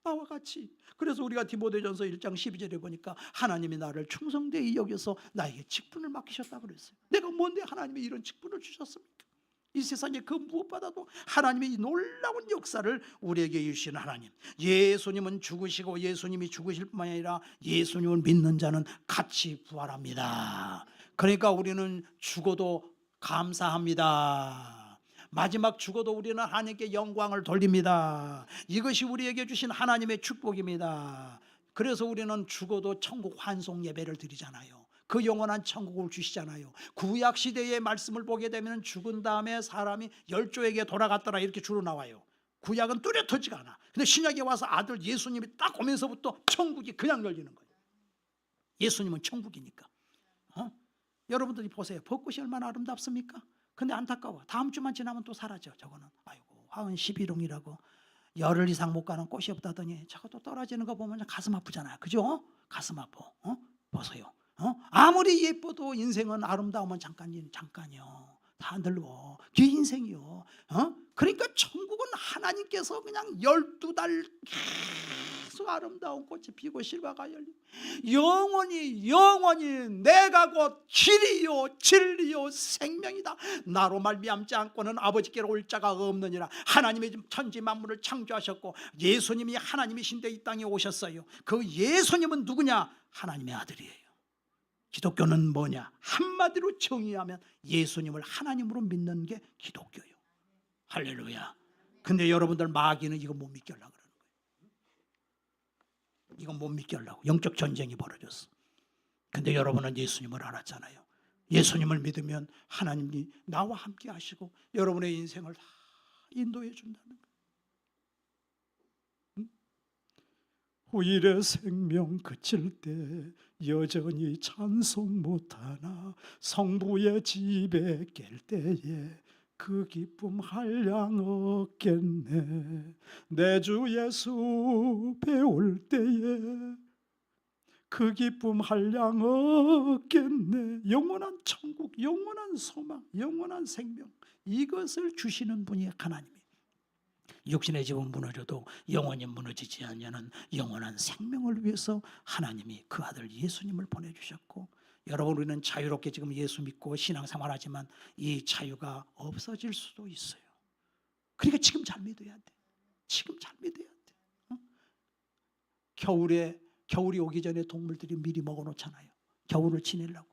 나와 같이. 그래서 우리가 디모데전서 1장 12절에 보니까 하나님이 나를 충성되이 여겨서 나에게 직분을 맡기셨다 그랬어요. 내가 뭔데 하나님이 이런 직분을 주셨습니까? 이 세상에 그 무엇보다도 하나님의 이 놀라운 역사를 우리에게 주시는 하나님. 예수님은 죽으시고 예수님이 죽으실 뿐만 아니라 예수님을 믿는 자는 같이 부활합니다. 그러니까 우리는 죽어도 감사합니다. 마지막 죽어도 우리는 하나님께 영광을 돌립니다. 이것이 우리에게 주신 하나님의 축복입니다. 그래서 우리는 죽어도 천국 환송 예배를 드리잖아요. 그 영원한 천국을 주시잖아요. 구약 시대의 말씀을 보게 되면 죽은 다음에 사람이 열조에게 돌아갔더라 이렇게 주로 나와요. 구약은 뚜렷하지가 않아. 근데 신약에 와서 아들 예수님이 딱 오면서부터 천국이 그냥 열리는 거예요. 예수님은 천국이니까. 여러분들이 보세요. 벚꽃이 얼마나 아름답습니까? 근데 안타까워. 다음 주만 지나면 또 사라져. 저거는 아이고 화은 11홍이라고 열흘 이상 못 가는 꽃이 없다더니 저거 또 떨어지는 거 보면 가슴 아프잖아요. 그죠? 가슴 아파. 보세요. 아무리 예뻐도 인생은 아름다우면 잠깐이요. 다 늙어. 그게 인생이요. 그러니까 천국은 하나님께서 그냥 12달 계속 아름다운 꽃이 피고 실과가 열리고 영원히 내가 곧 길이요 진리요 생명이다. 나로 말미암지 않고는 아버지께로 올 자가 없느니라. 하나님이 천지 만물을 창조하셨고 예수님이 하나님이신데 이 땅에 오셨어요. 그 예수님은 누구냐? 하나님의 아들이에요. 기독교는 뭐냐? 한마디로 정의하면 예수님을 하나님으로 믿는 게 기독교예요. 할렐루야. 근데 여러분들 마귀는 이거 못 믿게 하려고 그러는 거예요. 이건 못 믿게 하려고 영적 전쟁이 벌어졌어. 근데 여러분은 예수님을 알았잖아요. 예수님을 믿으면 하나님이 나와 함께 하시고 여러분의 인생을 다 인도해 준다는 거예요. 후일의 생명 그칠 때 여전히 찬송 못하나 성부의 집에 깰 때에 그 기쁨 한량 없겠네. 내 주 예수 배울 때에 그 기쁨 한량 없겠네. 영원한 천국, 영원한 소망, 영원한 생명, 이것을 주시는 분이 하나님이에요. 육신의 집은 무너져도 영원히 무너지지 않는 영원한 생명을 위해서 하나님이 그 아들 예수님을 보내주셨고, 여러분 우리는 자유롭게 지금 예수 믿고 신앙생활하지만 이 자유가 없어질 수도 있어요. 그러니까 지금 잘 믿어야 돼. 지금 잘 믿어야 돼. 겨울이 오기 전에 동물들이 미리 먹어놓잖아요. 겨울을 지내려고.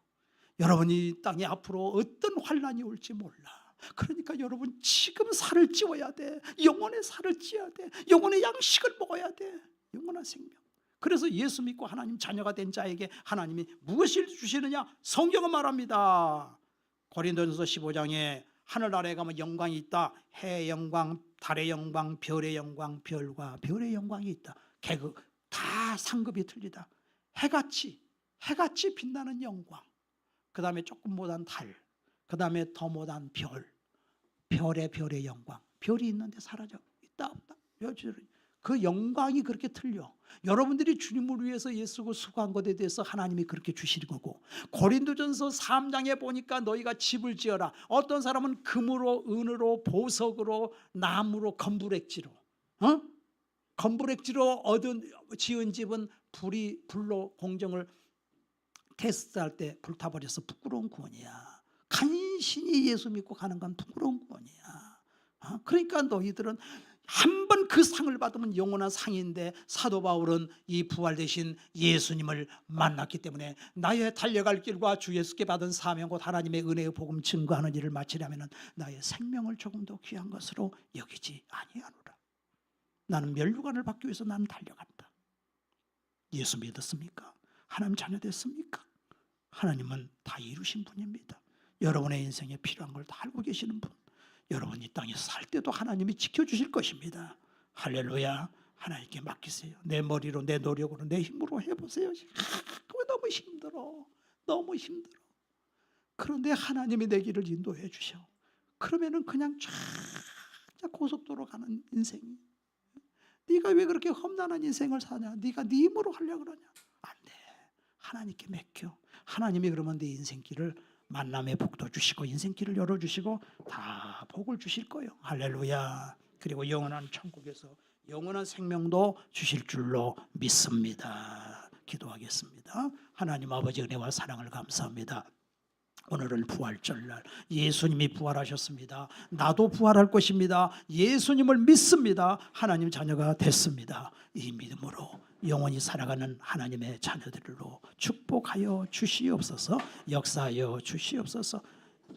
여러분이 땅에 앞으로 어떤 환난이 올지 몰라. 그러니까 여러분 지금 살을 찌워야 돼. 영혼의 살을 찌어야 돼. 영혼의 양식을 먹어야 돼. 영원한 생명. 그래서 예수 믿고 하나님 자녀가 된 자에게 하나님이 무엇을 주시느냐? 성경은 말합니다. 고린도전서 15장에 하늘나라에 가면 영광이 있다. 해의 영광, 달의 영광, 별의 영광, 별과 별의 영광이 있다. 계급 다 상급이 틀리다. 해같이 빛나는 영광, 그 다음에 조금 못한 달, 그 다음에 더 못한 별의 영광. 별이 있는데 사라져. 있다 없다. 그 영광이 그렇게 틀려. 여러분들이 주님을 위해서 예수고 수고한 것에 대해서 하나님이 그렇게 주시는 거고, 고린도전서 3장에 보니까 너희가 집을 지어라. 어떤 사람은 금으로, 은으로, 보석으로, 나무로, 건부렉지로 지은 집은 불로 공정을 테스트할 때 불타버려서 부끄러운 구원이야. 간신히 예수 믿고 가는 건 부끄러운 구원이야. 그러니까 너희들은 한 번 그 상을 받으면 영원한 상인데, 사도 바울은 이 부활 되신 예수님을 만났기 때문에 나의 달려갈 길과 주 예수께 받은 사명 곧 하나님의 은혜의 복음 증거하는 일을 마치려면 나의 생명을 조금 더 귀한 것으로 여기지 아니하노라. 나는 멸류관을 받기 위해서 나는 달려간다. 예수 믿었습니까? 하나님 자녀 됐습니까? 하나님은 다 이루신 분입니다. 여러분의 인생에 필요한 걸 다 알고 계시는 분, 여러분이 땅에 살 때도 하나님이 지켜주실 것입니다. 할렐루야. 하나님께 맡기세요. 내 머리로, 내 노력으로, 내 힘으로 해보세요. 그거 너무 힘들어. 너무 힘들어. 그런데 하나님이 내 길을 인도해 주셔. 그러면은 그냥 쫙 고속도로 가는 인생이. 네가 왜 그렇게 험난한 인생을 사냐? 네가 네 힘으로 하려고 그러냐? 안 돼. 하나님께 맡겨. 하나님이 그러면 네 인생길을 만남의 복도 주시고 인생길을 열어주시고 다 복을 주실 거예요. 할렐루야. 그리고 영원한 천국에서 영원한 생명도 주실 줄로 믿습니다. 기도하겠습니다. 하나님 아버지 은혜와 사랑을 감사합니다. 오늘은 부활절날, 예수님이 부활하셨습니다. 나도 부활할 것입니다. 예수님을 믿습니다. 하나님 자녀가 됐습니다. 이 믿음으로 영원히 살아가는 하나님의 자녀들로 축복하여 주시옵소서. 역사하여 주시옵소서.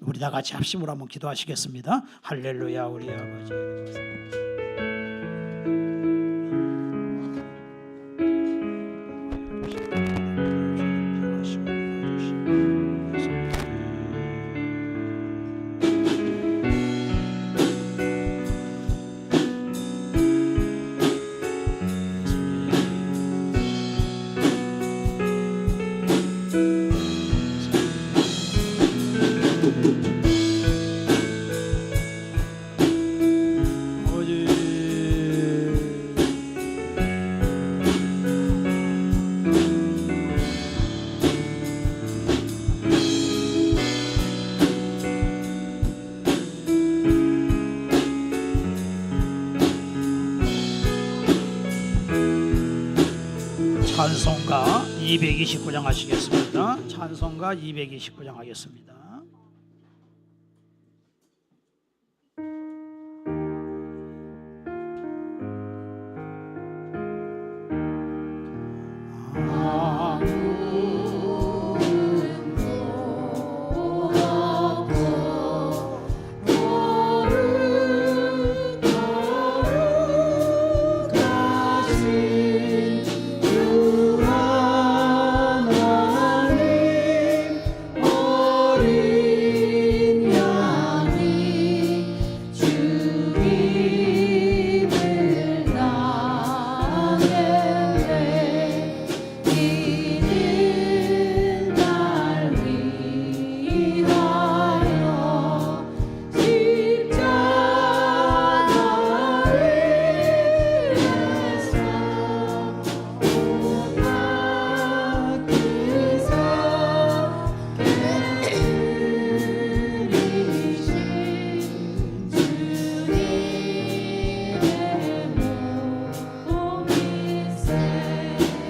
우리 다 같이 합심으로 한번 기도하시겠습니다. 할렐루야. 우리 아버지 찬송가 229장 하시겠습니다. 찬송가 229장 하겠습니다.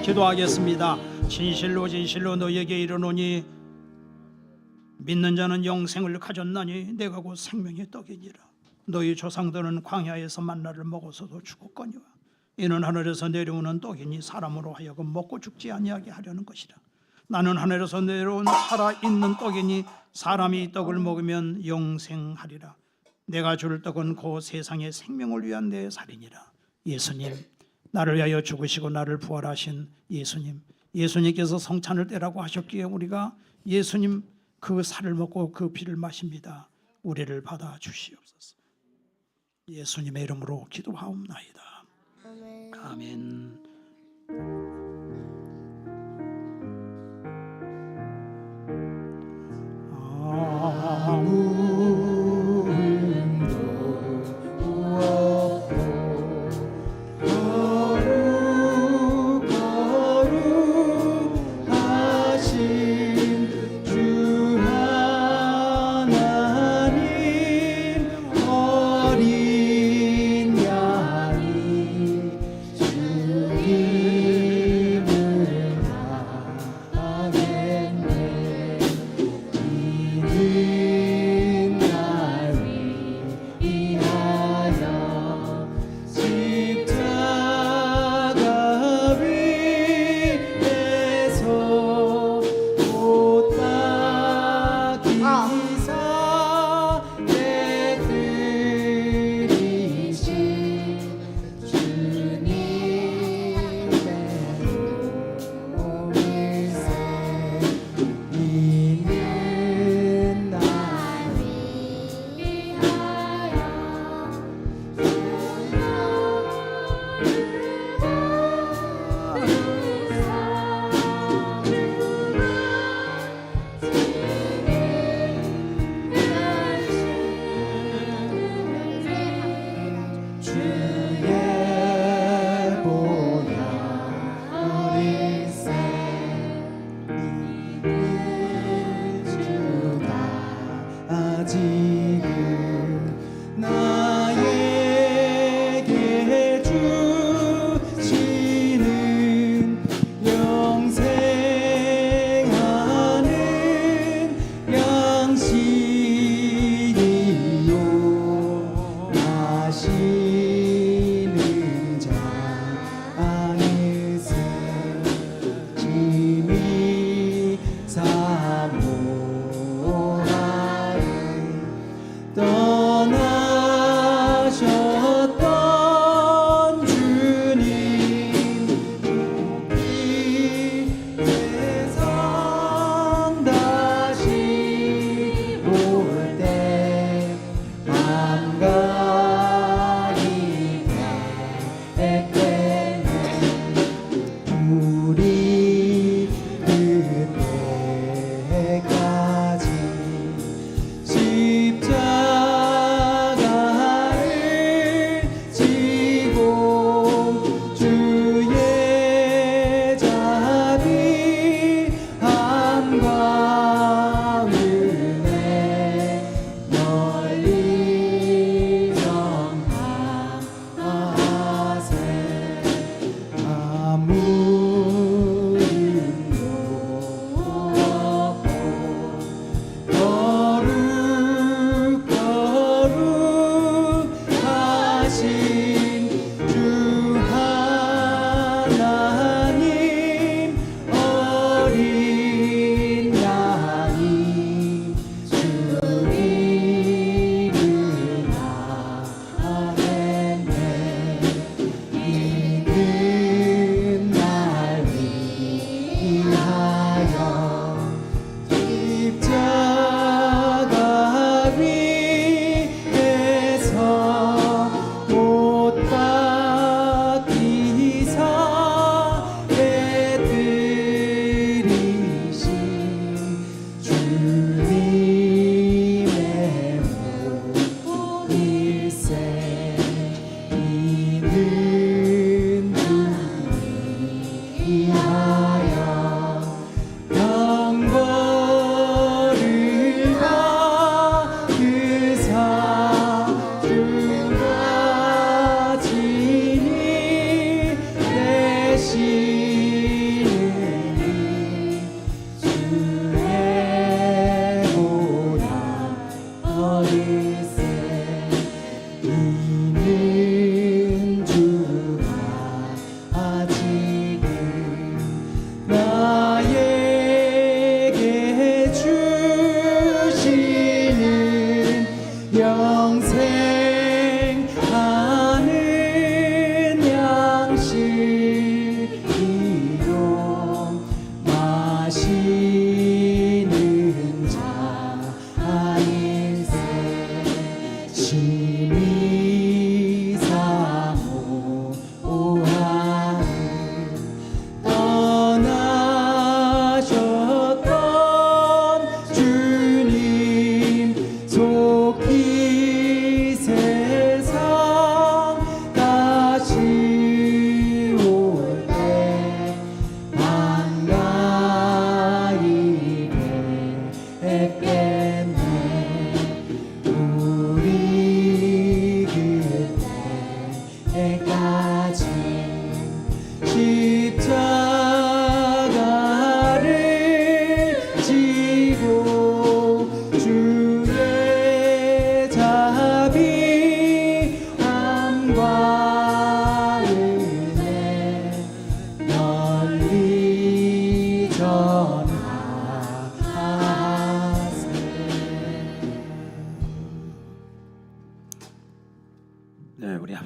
기도하겠습니다. 진실로 진실로 너희에게 이르노니 믿는 자는 영생을 가졌나니 내가 곧 생명의 떡이니라. 너희 조상들은 광야에서 만나를 먹어서도 죽었거니와 이는 하늘에서 내려오는 떡이니 사람으로 하여금 먹고 죽지 아니하게 하려는 것이라. 나는 하늘에서 내려온 살아있는 떡이니 사람이 이 떡을 먹으면 영생하리라. 내가 줄 떡은 곧 세상의 생명을 위한 내 살이니라. 예수님, 나를 위하여 죽으시고 나를 부활하신 예수님께서 성찬을 떼라고 하셨기에 우리가 예수님 그 살을 먹고 그 피를 마십니다. 우리를 받아 주시옵소서. 예수님의 이름으로 기도하옵나이다. 아멘.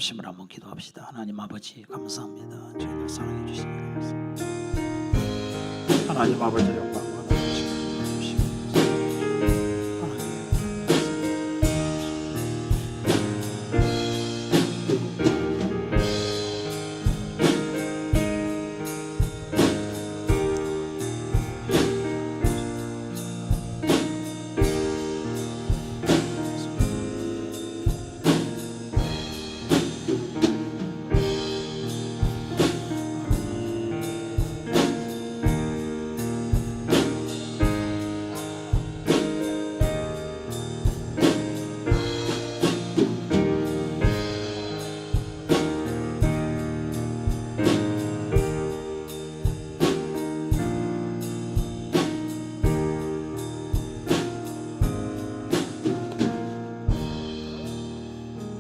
중심을 한번 기도합시다. 하나님 아버지 감사합니다. 저희를 사랑해 주시니 감사합니다. 하나님 아버지 영광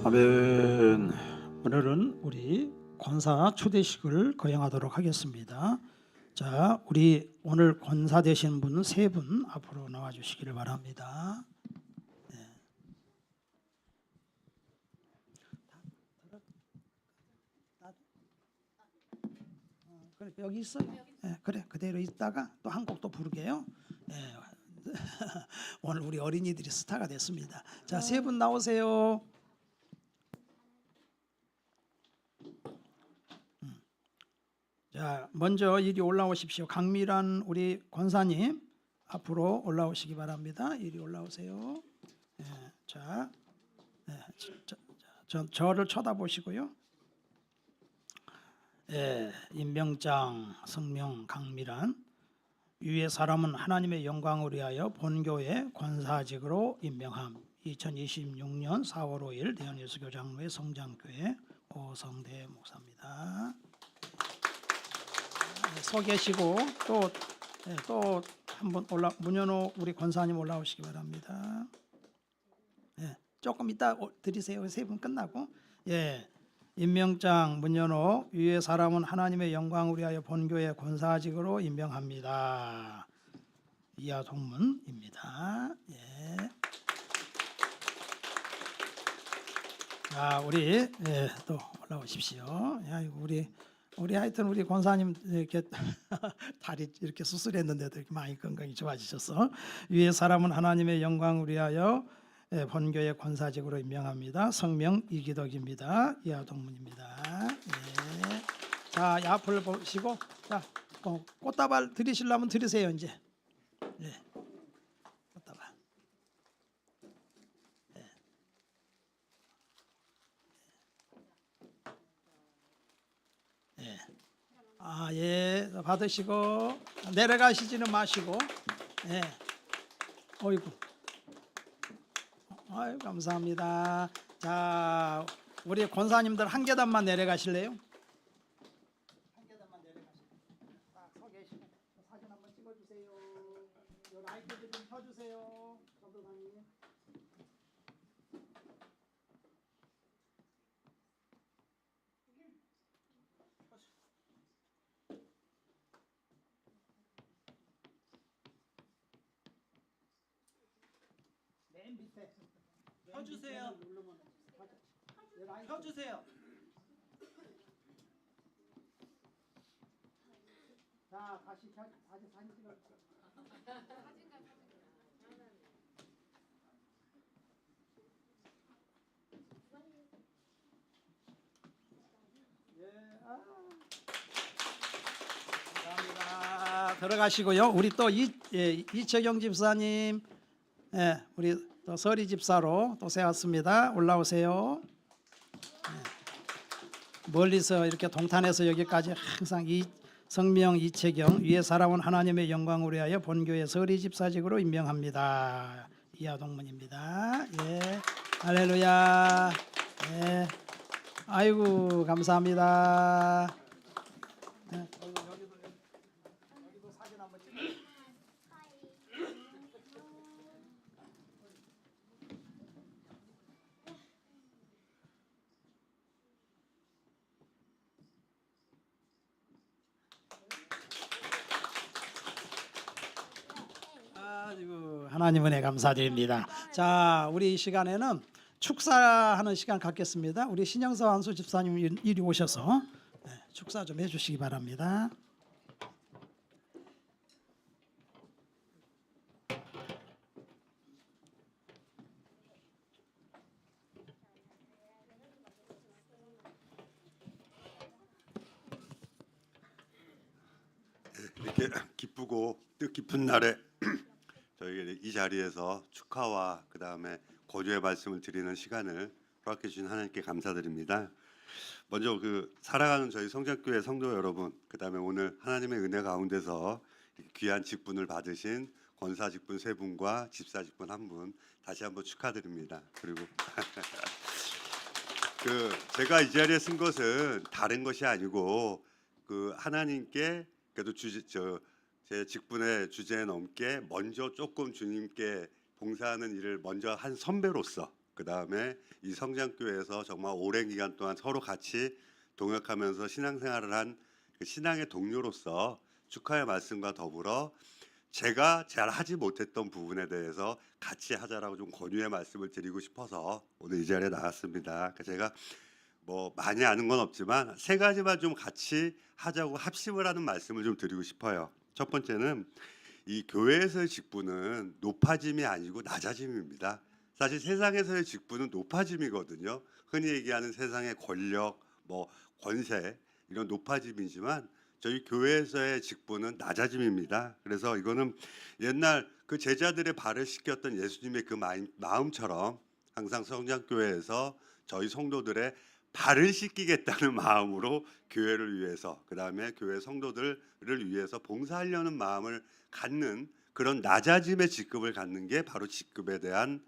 아멘. 오늘은 우리 권사 초대식을 거행하도록 하겠습니다. 자, 우리 오늘 권사 되신 분은 3분 앞으로 나와 주시기를 바랍니다. 네. 그래, 여기 있어요. 네, 그래, 그대로 있다가 또 한 곡 또 부르게요. 네. 오늘 우리 어린이들이 스타가 됐습니다. 자, 3분 나오세요. 자, 먼저 이리 올라오십시오. 강미란 우리 권사님 앞으로 올라오시기 바랍니다. 이리 올라오세요. 네, 자, 네, 저를 쳐다보시고요. 네, 임명장, 성명, 강미란 위의 사람은 하나님의 영광을 위하여 본교회 권사직으로 임명함. 2026년 4월 5일 대한예수교장로회 성장교회 오성대 목사입니다. 서 계시고 또 한번 문현호 우리 권사님 올라오시기 바랍니다. 예, 조금 이따 드리세요. 3분 끝나고. 예, 임명장 문현호 위의 사람은 하나님의 영광을 위하여 본교회 권사직으로 임명합니다. 이하 동문입니다. 예. 자, 우리 또 올라오십시오. 야, 우리 하여튼 우리 권사님 이렇게 다리 이렇게 수술했는데도 이렇게 많이 건강이 좋아지셔서 위의 사람은 하나님의 영광을 위하여 본교회 권사직으로 임명합니다. 성명 이기덕입니다. 이하 동문입니다. 네. 자, 앞을 보시고 자, 꽃다발 드리시려면 드리세요 이제. 네. 꽃다발. 네. 네. 아, 예, 받으시고 내려가시지는 마시고. 예. 어이구. 아유, 감사합니다. 자, 우리 권사님들 한 계단만 내려가실래요? 한 계단만 내려가시고. 딱 서 계시고 사진 한번 찍어주세요. 요 라이트들 좀 켜주세요. 전도사님. 맨 밑에. 켜주세요. 켜주세요. 자, 다시 사진 찍어주세요. 예, 감사합니다. 들어가시고요. 우리 또 이채경 집사님, 예, 우리 또 서리 집사로 또 세웠습니다. 올라오세요. 예. 멀리서 이렇게 동탄에서 여기까지 항상 이 성명 이채경 위의 사람은 하나님의 영광을 위하여 본교회 서리 집사직으로 임명합니다. 이하 동문입니다. 예, 할렐루야. 예, 아이고 감사합니다. 예. 여기도 사진 한번 찍어. 아이고 하나님 은혜 감사드립니다. 자, 우리 이 시간에는 축사하는 시간 갖겠습니다. 우리 신영서 한수 집사님 이리 오셔서 축사 좀 해주시기 바랍니다. 이렇게 기쁘고 뜻깊은 날에 저희 이 자리에서 축하와 그 다음에 고조의 말씀을 드리는 시간을 허락해 주신 하나님께 감사드립니다. 먼저 살아가는 저희 성장교회 성도 여러분, 그 다음에 오늘 하나님의 은혜 가운데서 귀한 직분을 받으신 권사 직분 3분과 집사 직분 1분 다시 한번 축하드립니다. 그리고 제가 이 자리에 쓴 것은 다른 것이 아니고 하나님께 그래도 제 직분의 주제에 넘게 먼저 조금 주님께 봉사하는 일을 먼저 한 선배로서 그 다음에 이 성장교회에서 정말 오랜 기간 동안 서로 같이 동역하면서 신앙생활을 한 신앙의 동료로서 축하의 말씀과 더불어 제가 잘 하지 못했던 부분에 대해서 같이 하자라고 좀 권유의 말씀을 드리고 싶어서 오늘 이 자리에 나왔습니다. 제가 뭐 많이 아는 건 없지만 3가지만 좀 같이 하자고 합심을 하는 말씀을 좀 드리고 싶어요. 첫 번째는 이 교회에서의 직분은 높아짐이 아니고 낮아짐입니다. 사실 세상에서의 직분은 높아짐이거든요. 흔히 얘기하는 세상의 권력, 뭐 권세 이런 높아짐이지만 저희 교회에서의 직분은 낮아짐입니다. 그래서 이거는 옛날 제자들의 발을 씻겼던 예수님의 마음처럼 항상 성장교회에서 저희 성도들의 발을 씻기겠다는 마음으로 교회를 위해서 그 다음에 교회 성도들을 위해서 봉사하려는 마음을 갖는 그런 낮아짐의 직급을 갖는 게 바로 직급에 대한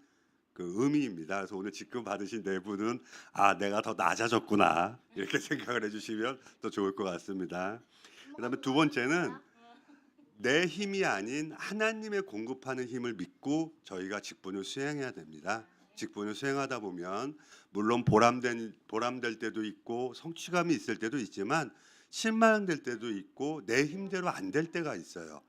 의미입니다. 그래서 오늘 직급 받으신 4분은 내가 더 낮아졌구나 이렇게 생각을 해주시면 더 좋을 것 같습니다. 그 다음에 2번째는 내 힘이 아닌 하나님의 공급하는 힘을 믿고 저희가 직분을 수행해야 됩니다. 직분을 수행하다 보면 물론 보람될 때도 있고 성취감이 있을 때도 있지만 실망될 때도 있고 내 힘대로 안 될 때가 있어요.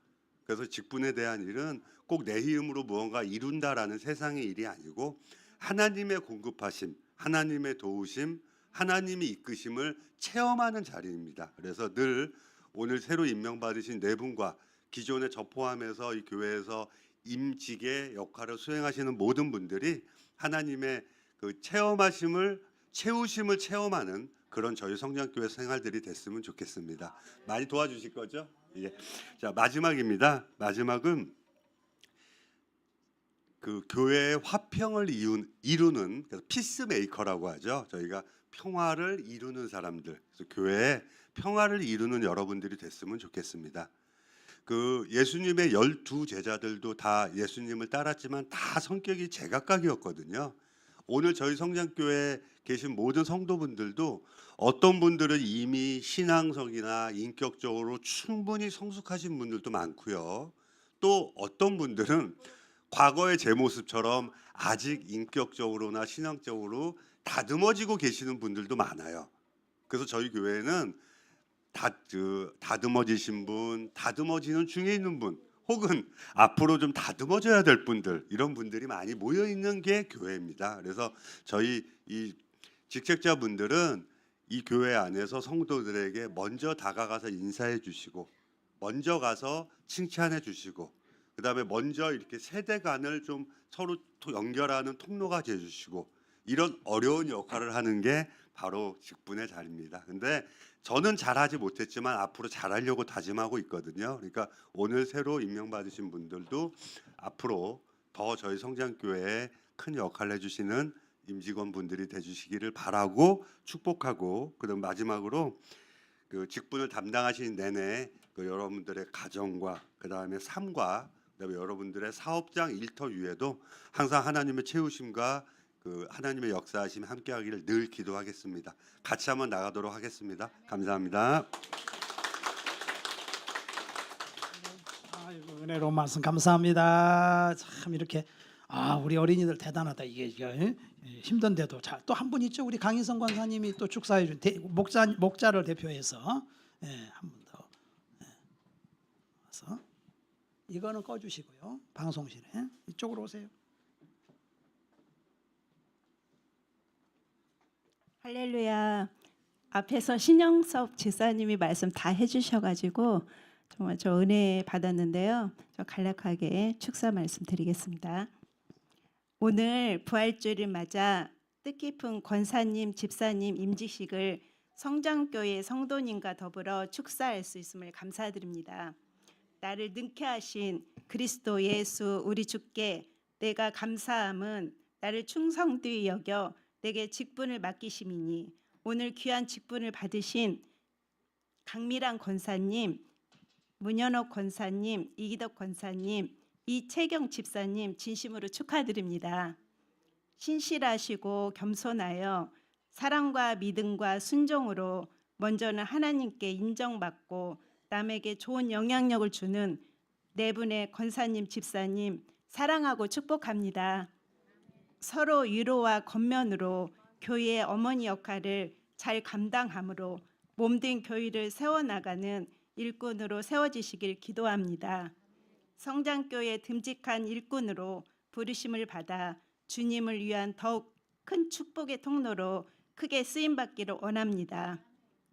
그래서 직분에 대한 일은 꼭 내 힘으로 무언가 이룬다라는 세상의 일이 아니고 하나님의 공급하심, 하나님의 도우심, 하나님이 이끄심을 체험하는 자리입니다. 그래서 늘 오늘 새로 임명받으신 4분과 기존에 저 포함해서 이 교회에서 임직의 역할을 수행하시는 모든 분들이 하나님의 채우심을 체험하는 그런 저희 성장교회 생활들이 됐으면 좋겠습니다. 많이 도와주실 거죠? 예. 자, 마지막입니다. 마지막은 교회의 화평을 이루는 피스메이커라고 하죠. 저희가 평화를 이루는 사람들, 그래서 교회에 평화를 이루는 여러분들이 됐으면 좋겠습니다. 예수님의 12 제자들도 다 예수님을 따랐지만 다 성격이 제각각이었거든요. 오늘 저희 성장교회에 계신 모든 성도분들도 어떤 분들은 이미 신앙적이나 인격적으로 충분히 성숙하신 분들도 많고요. 또 어떤 분들은 과거의 제 모습처럼 아직 인격적으로나 신앙적으로 다듬어지고 계시는 분들도 많아요. 그래서 저희 교회는 다듬어지신 분, 다듬어지는 중에 있는 분, 혹은 앞으로 좀 다듬어져야 될 분들, 이런 분들이 많이 모여 있는 게 교회입니다. 그래서 저희 이 직책자분들은 이 교회 안에서 성도들에게 먼저 다가가서 인사해 주시고, 먼저 가서 칭찬해 주시고, 그다음에 먼저 이렇게 세대 간을 좀 서로 연결하는 통로가 돼 주시고, 이런 어려운 역할을 하는 게 바로 직분의 자리입니다. 근데 저는 잘하지 못했지만 앞으로 잘하려고 다짐하고 있거든요. 그러니까 오늘 새로 임명받으신 분들도 앞으로 더 저희 성장교회에 큰 역할을 해주시는 임직원분들이 되주시기를 바라고 축복하고, 그다음 마지막으로 직분을 담당하시는 내내 여러분들의 가정과 그다음에 삶과 그다음에 여러분들의 사업장 일터 위에도 항상 하나님의 채우심과 하나님의 역사하심이 함께하기를 늘 기도하겠습니다. 같이 한번 나가도록 하겠습니다. 감사합니다. 아이고, 은혜로운 말씀 감사합니다. 참 이렇게 우리 어린이들 대단하다. 이게 힘든데도 또 한 분 있죠. 우리 강인성 권사님이 또 축사해 준 목자를 대표해서 한 분 더 와서 이거는 꺼주시고요. 방송실에 이쪽으로 오세요. 할렐루야. 앞에서 신영섭 지사님이 말씀 다 해주셔가지고 정말 저 은혜 받았는데요. 저 간략하게 축사 말씀 드리겠습니다. 오늘 부활주일을 맞아 뜻깊은 권사님, 집사님 임직식을 성장교회 성도님과 더불어 축사할 수 있음을 감사드립니다. 나를 능케 하신 그리스도 예수 우리 주께 내가 감사함은 나를 충성되이 여겨 내게 직분을 맡기심이니 오늘 귀한 직분을 받으신 강미란 권사님, 문현옥 권사님, 이기덕 권사님, 이채경 집사님 진심으로 축하드립니다. 신실하시고 겸손하여 사랑과 믿음과 순종으로 먼저는 하나님께 인정받고 남에게 좋은 영향력을 주는 네 분의 권사님, 집사님 사랑하고 축복합니다. 서로 위로와 겉면으로 교회의 어머니 역할을 잘 감당함으로 몸된 교회를 세워나가는 일꾼으로 세워지시길 기도합니다. 성장교회 듬직한 일꾼으로 부르심을 받아 주님을 위한 더욱 큰 축복의 통로로 크게 쓰임받기를 원합니다.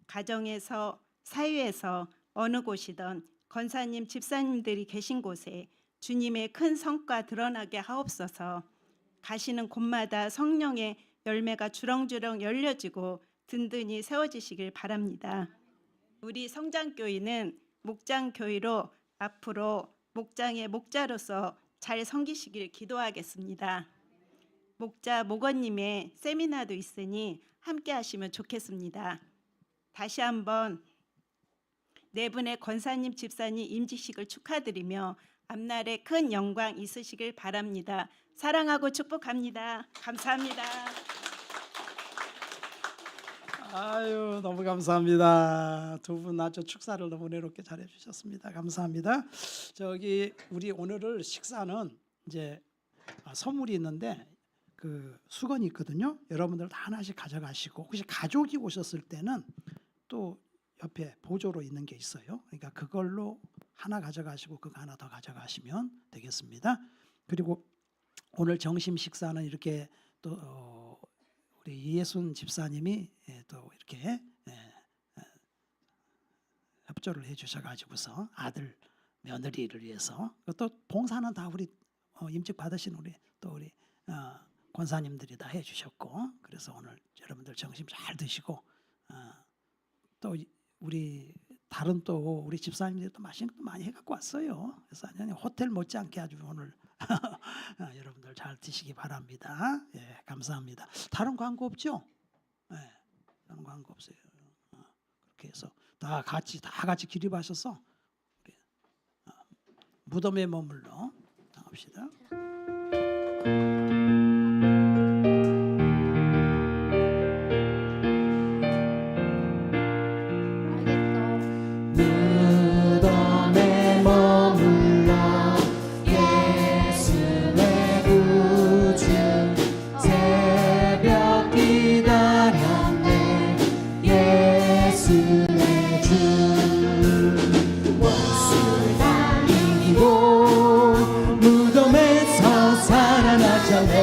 가정에서, 사회에서 어느 곳이든 권사님, 집사님들이 계신 곳에 주님의 큰 성과 드러나게 하옵소서. 가시는 곳마다 성령의 열매가 주렁주렁 열려지고 든든히 세워지시길 바랍니다. 우리 성장교회는 목장교회로 앞으로 목장의 목자로서 잘 섬기시길 기도하겠습니다. 목자 목원님의 세미나도 있으니 함께 하시면 좋겠습니다. 다시 한번 네 분의 권사님, 집사님 임직식을 축하드리며 앞날에 큰 영광 있으시길 바랍니다. 사랑하고 축복합니다. 감사합니다. 아유, 너무 감사합니다. 두 분 아주 축사를 너무 은혜롭게 잘해 주셨습니다. 감사합니다. 저기 우리 오늘을 식사는 이제 선물이 있는데 그 수건이 있거든요. 여러분들 다 하나씩 가져가시고 혹시 가족이 오셨을 때는 또 옆에 보조로 있는 게 있어요. 그러니까 그걸로 하나 가져가시고 그거 하나 더 가져가시면 되겠습니다. 그리고 오늘 점심 식사는 이렇게 또 우리 이예순 집사님이 또 이렇게 협조를 해주셔가지고서 아들 며느리를 위해서 또 봉사는 다 우리 임직 받으신 우리 권사님들이 다 해주셨고 그래서 오늘 여러분들 점심 잘 드시고 또 우리 다른 또 우리 집사님들이 또 맛있는 것도 많이 해갖고 왔어요. 그래서 호텔 못지않게 아주 오늘 여러분들 잘 드시기 바랍니다. 예, 감사합니다. 다른 광고 없죠? 예, 다른 광고 없어요. 그렇게 해서 다 같이 기립하셔서 우리 무덤에 머물러 나갑시다. 무덤에 머물러 예수의 구주 새벽 기다렸네 예수의 주 원수를 다 이기고 무덤에서 살아나셨네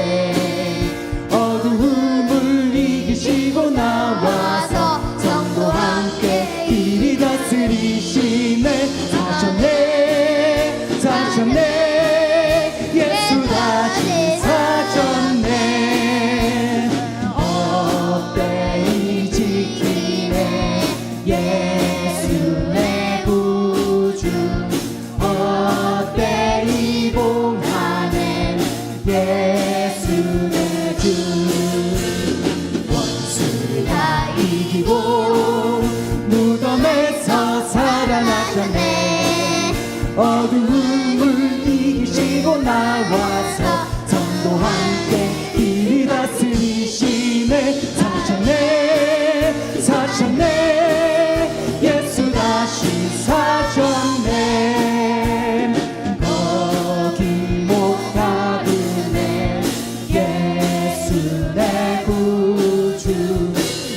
어두움을 이기시고 나와서 성도 함께 길이 다스리시네 사셨네 예수 다시 사셨네 어때이 지키네 예수 내 구주 어때이 봉하네 예수 내 주 원수를 다 이기고 무덤에서 살아나셨네 어두움을 이기시고 나와서 성도 함께 길이 다스리시네 사셨네 예수 다시 사셨네 거기 못 가두네 예수 내 구주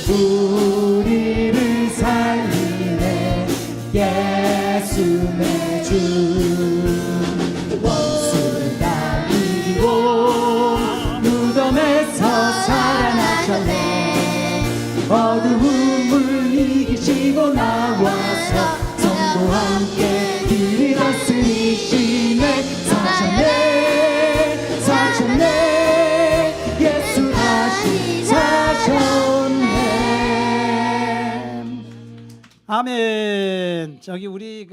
우리를 살리네 예수 내 주 원수를 다 이기고 무덤에서 살아나셨네 아멘. 저기 우리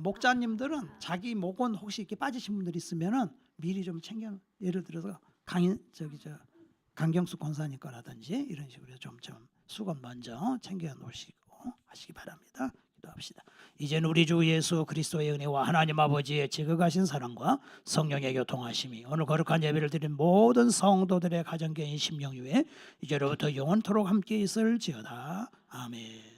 목자님들은 자기 목은 혹시 이렇게 빠지신 분들 있으면은 미리 좀 챙겨, 예를 들어서 강경수 권사님 거라든지 이런 식으로 좀 수건 먼저 챙겨 놓으시고 하시기 바랍니다. 기도합시다. 이제는 우리 주 예수 그리스도의 은혜와 하나님 아버지의 지극하신 사랑과 성령의 교통하심이 오늘 거룩한 예배를 드린 모든 성도들의 가정 개인 심령 위에 이제로부터 영원토록 함께 있을지어다. 아멘.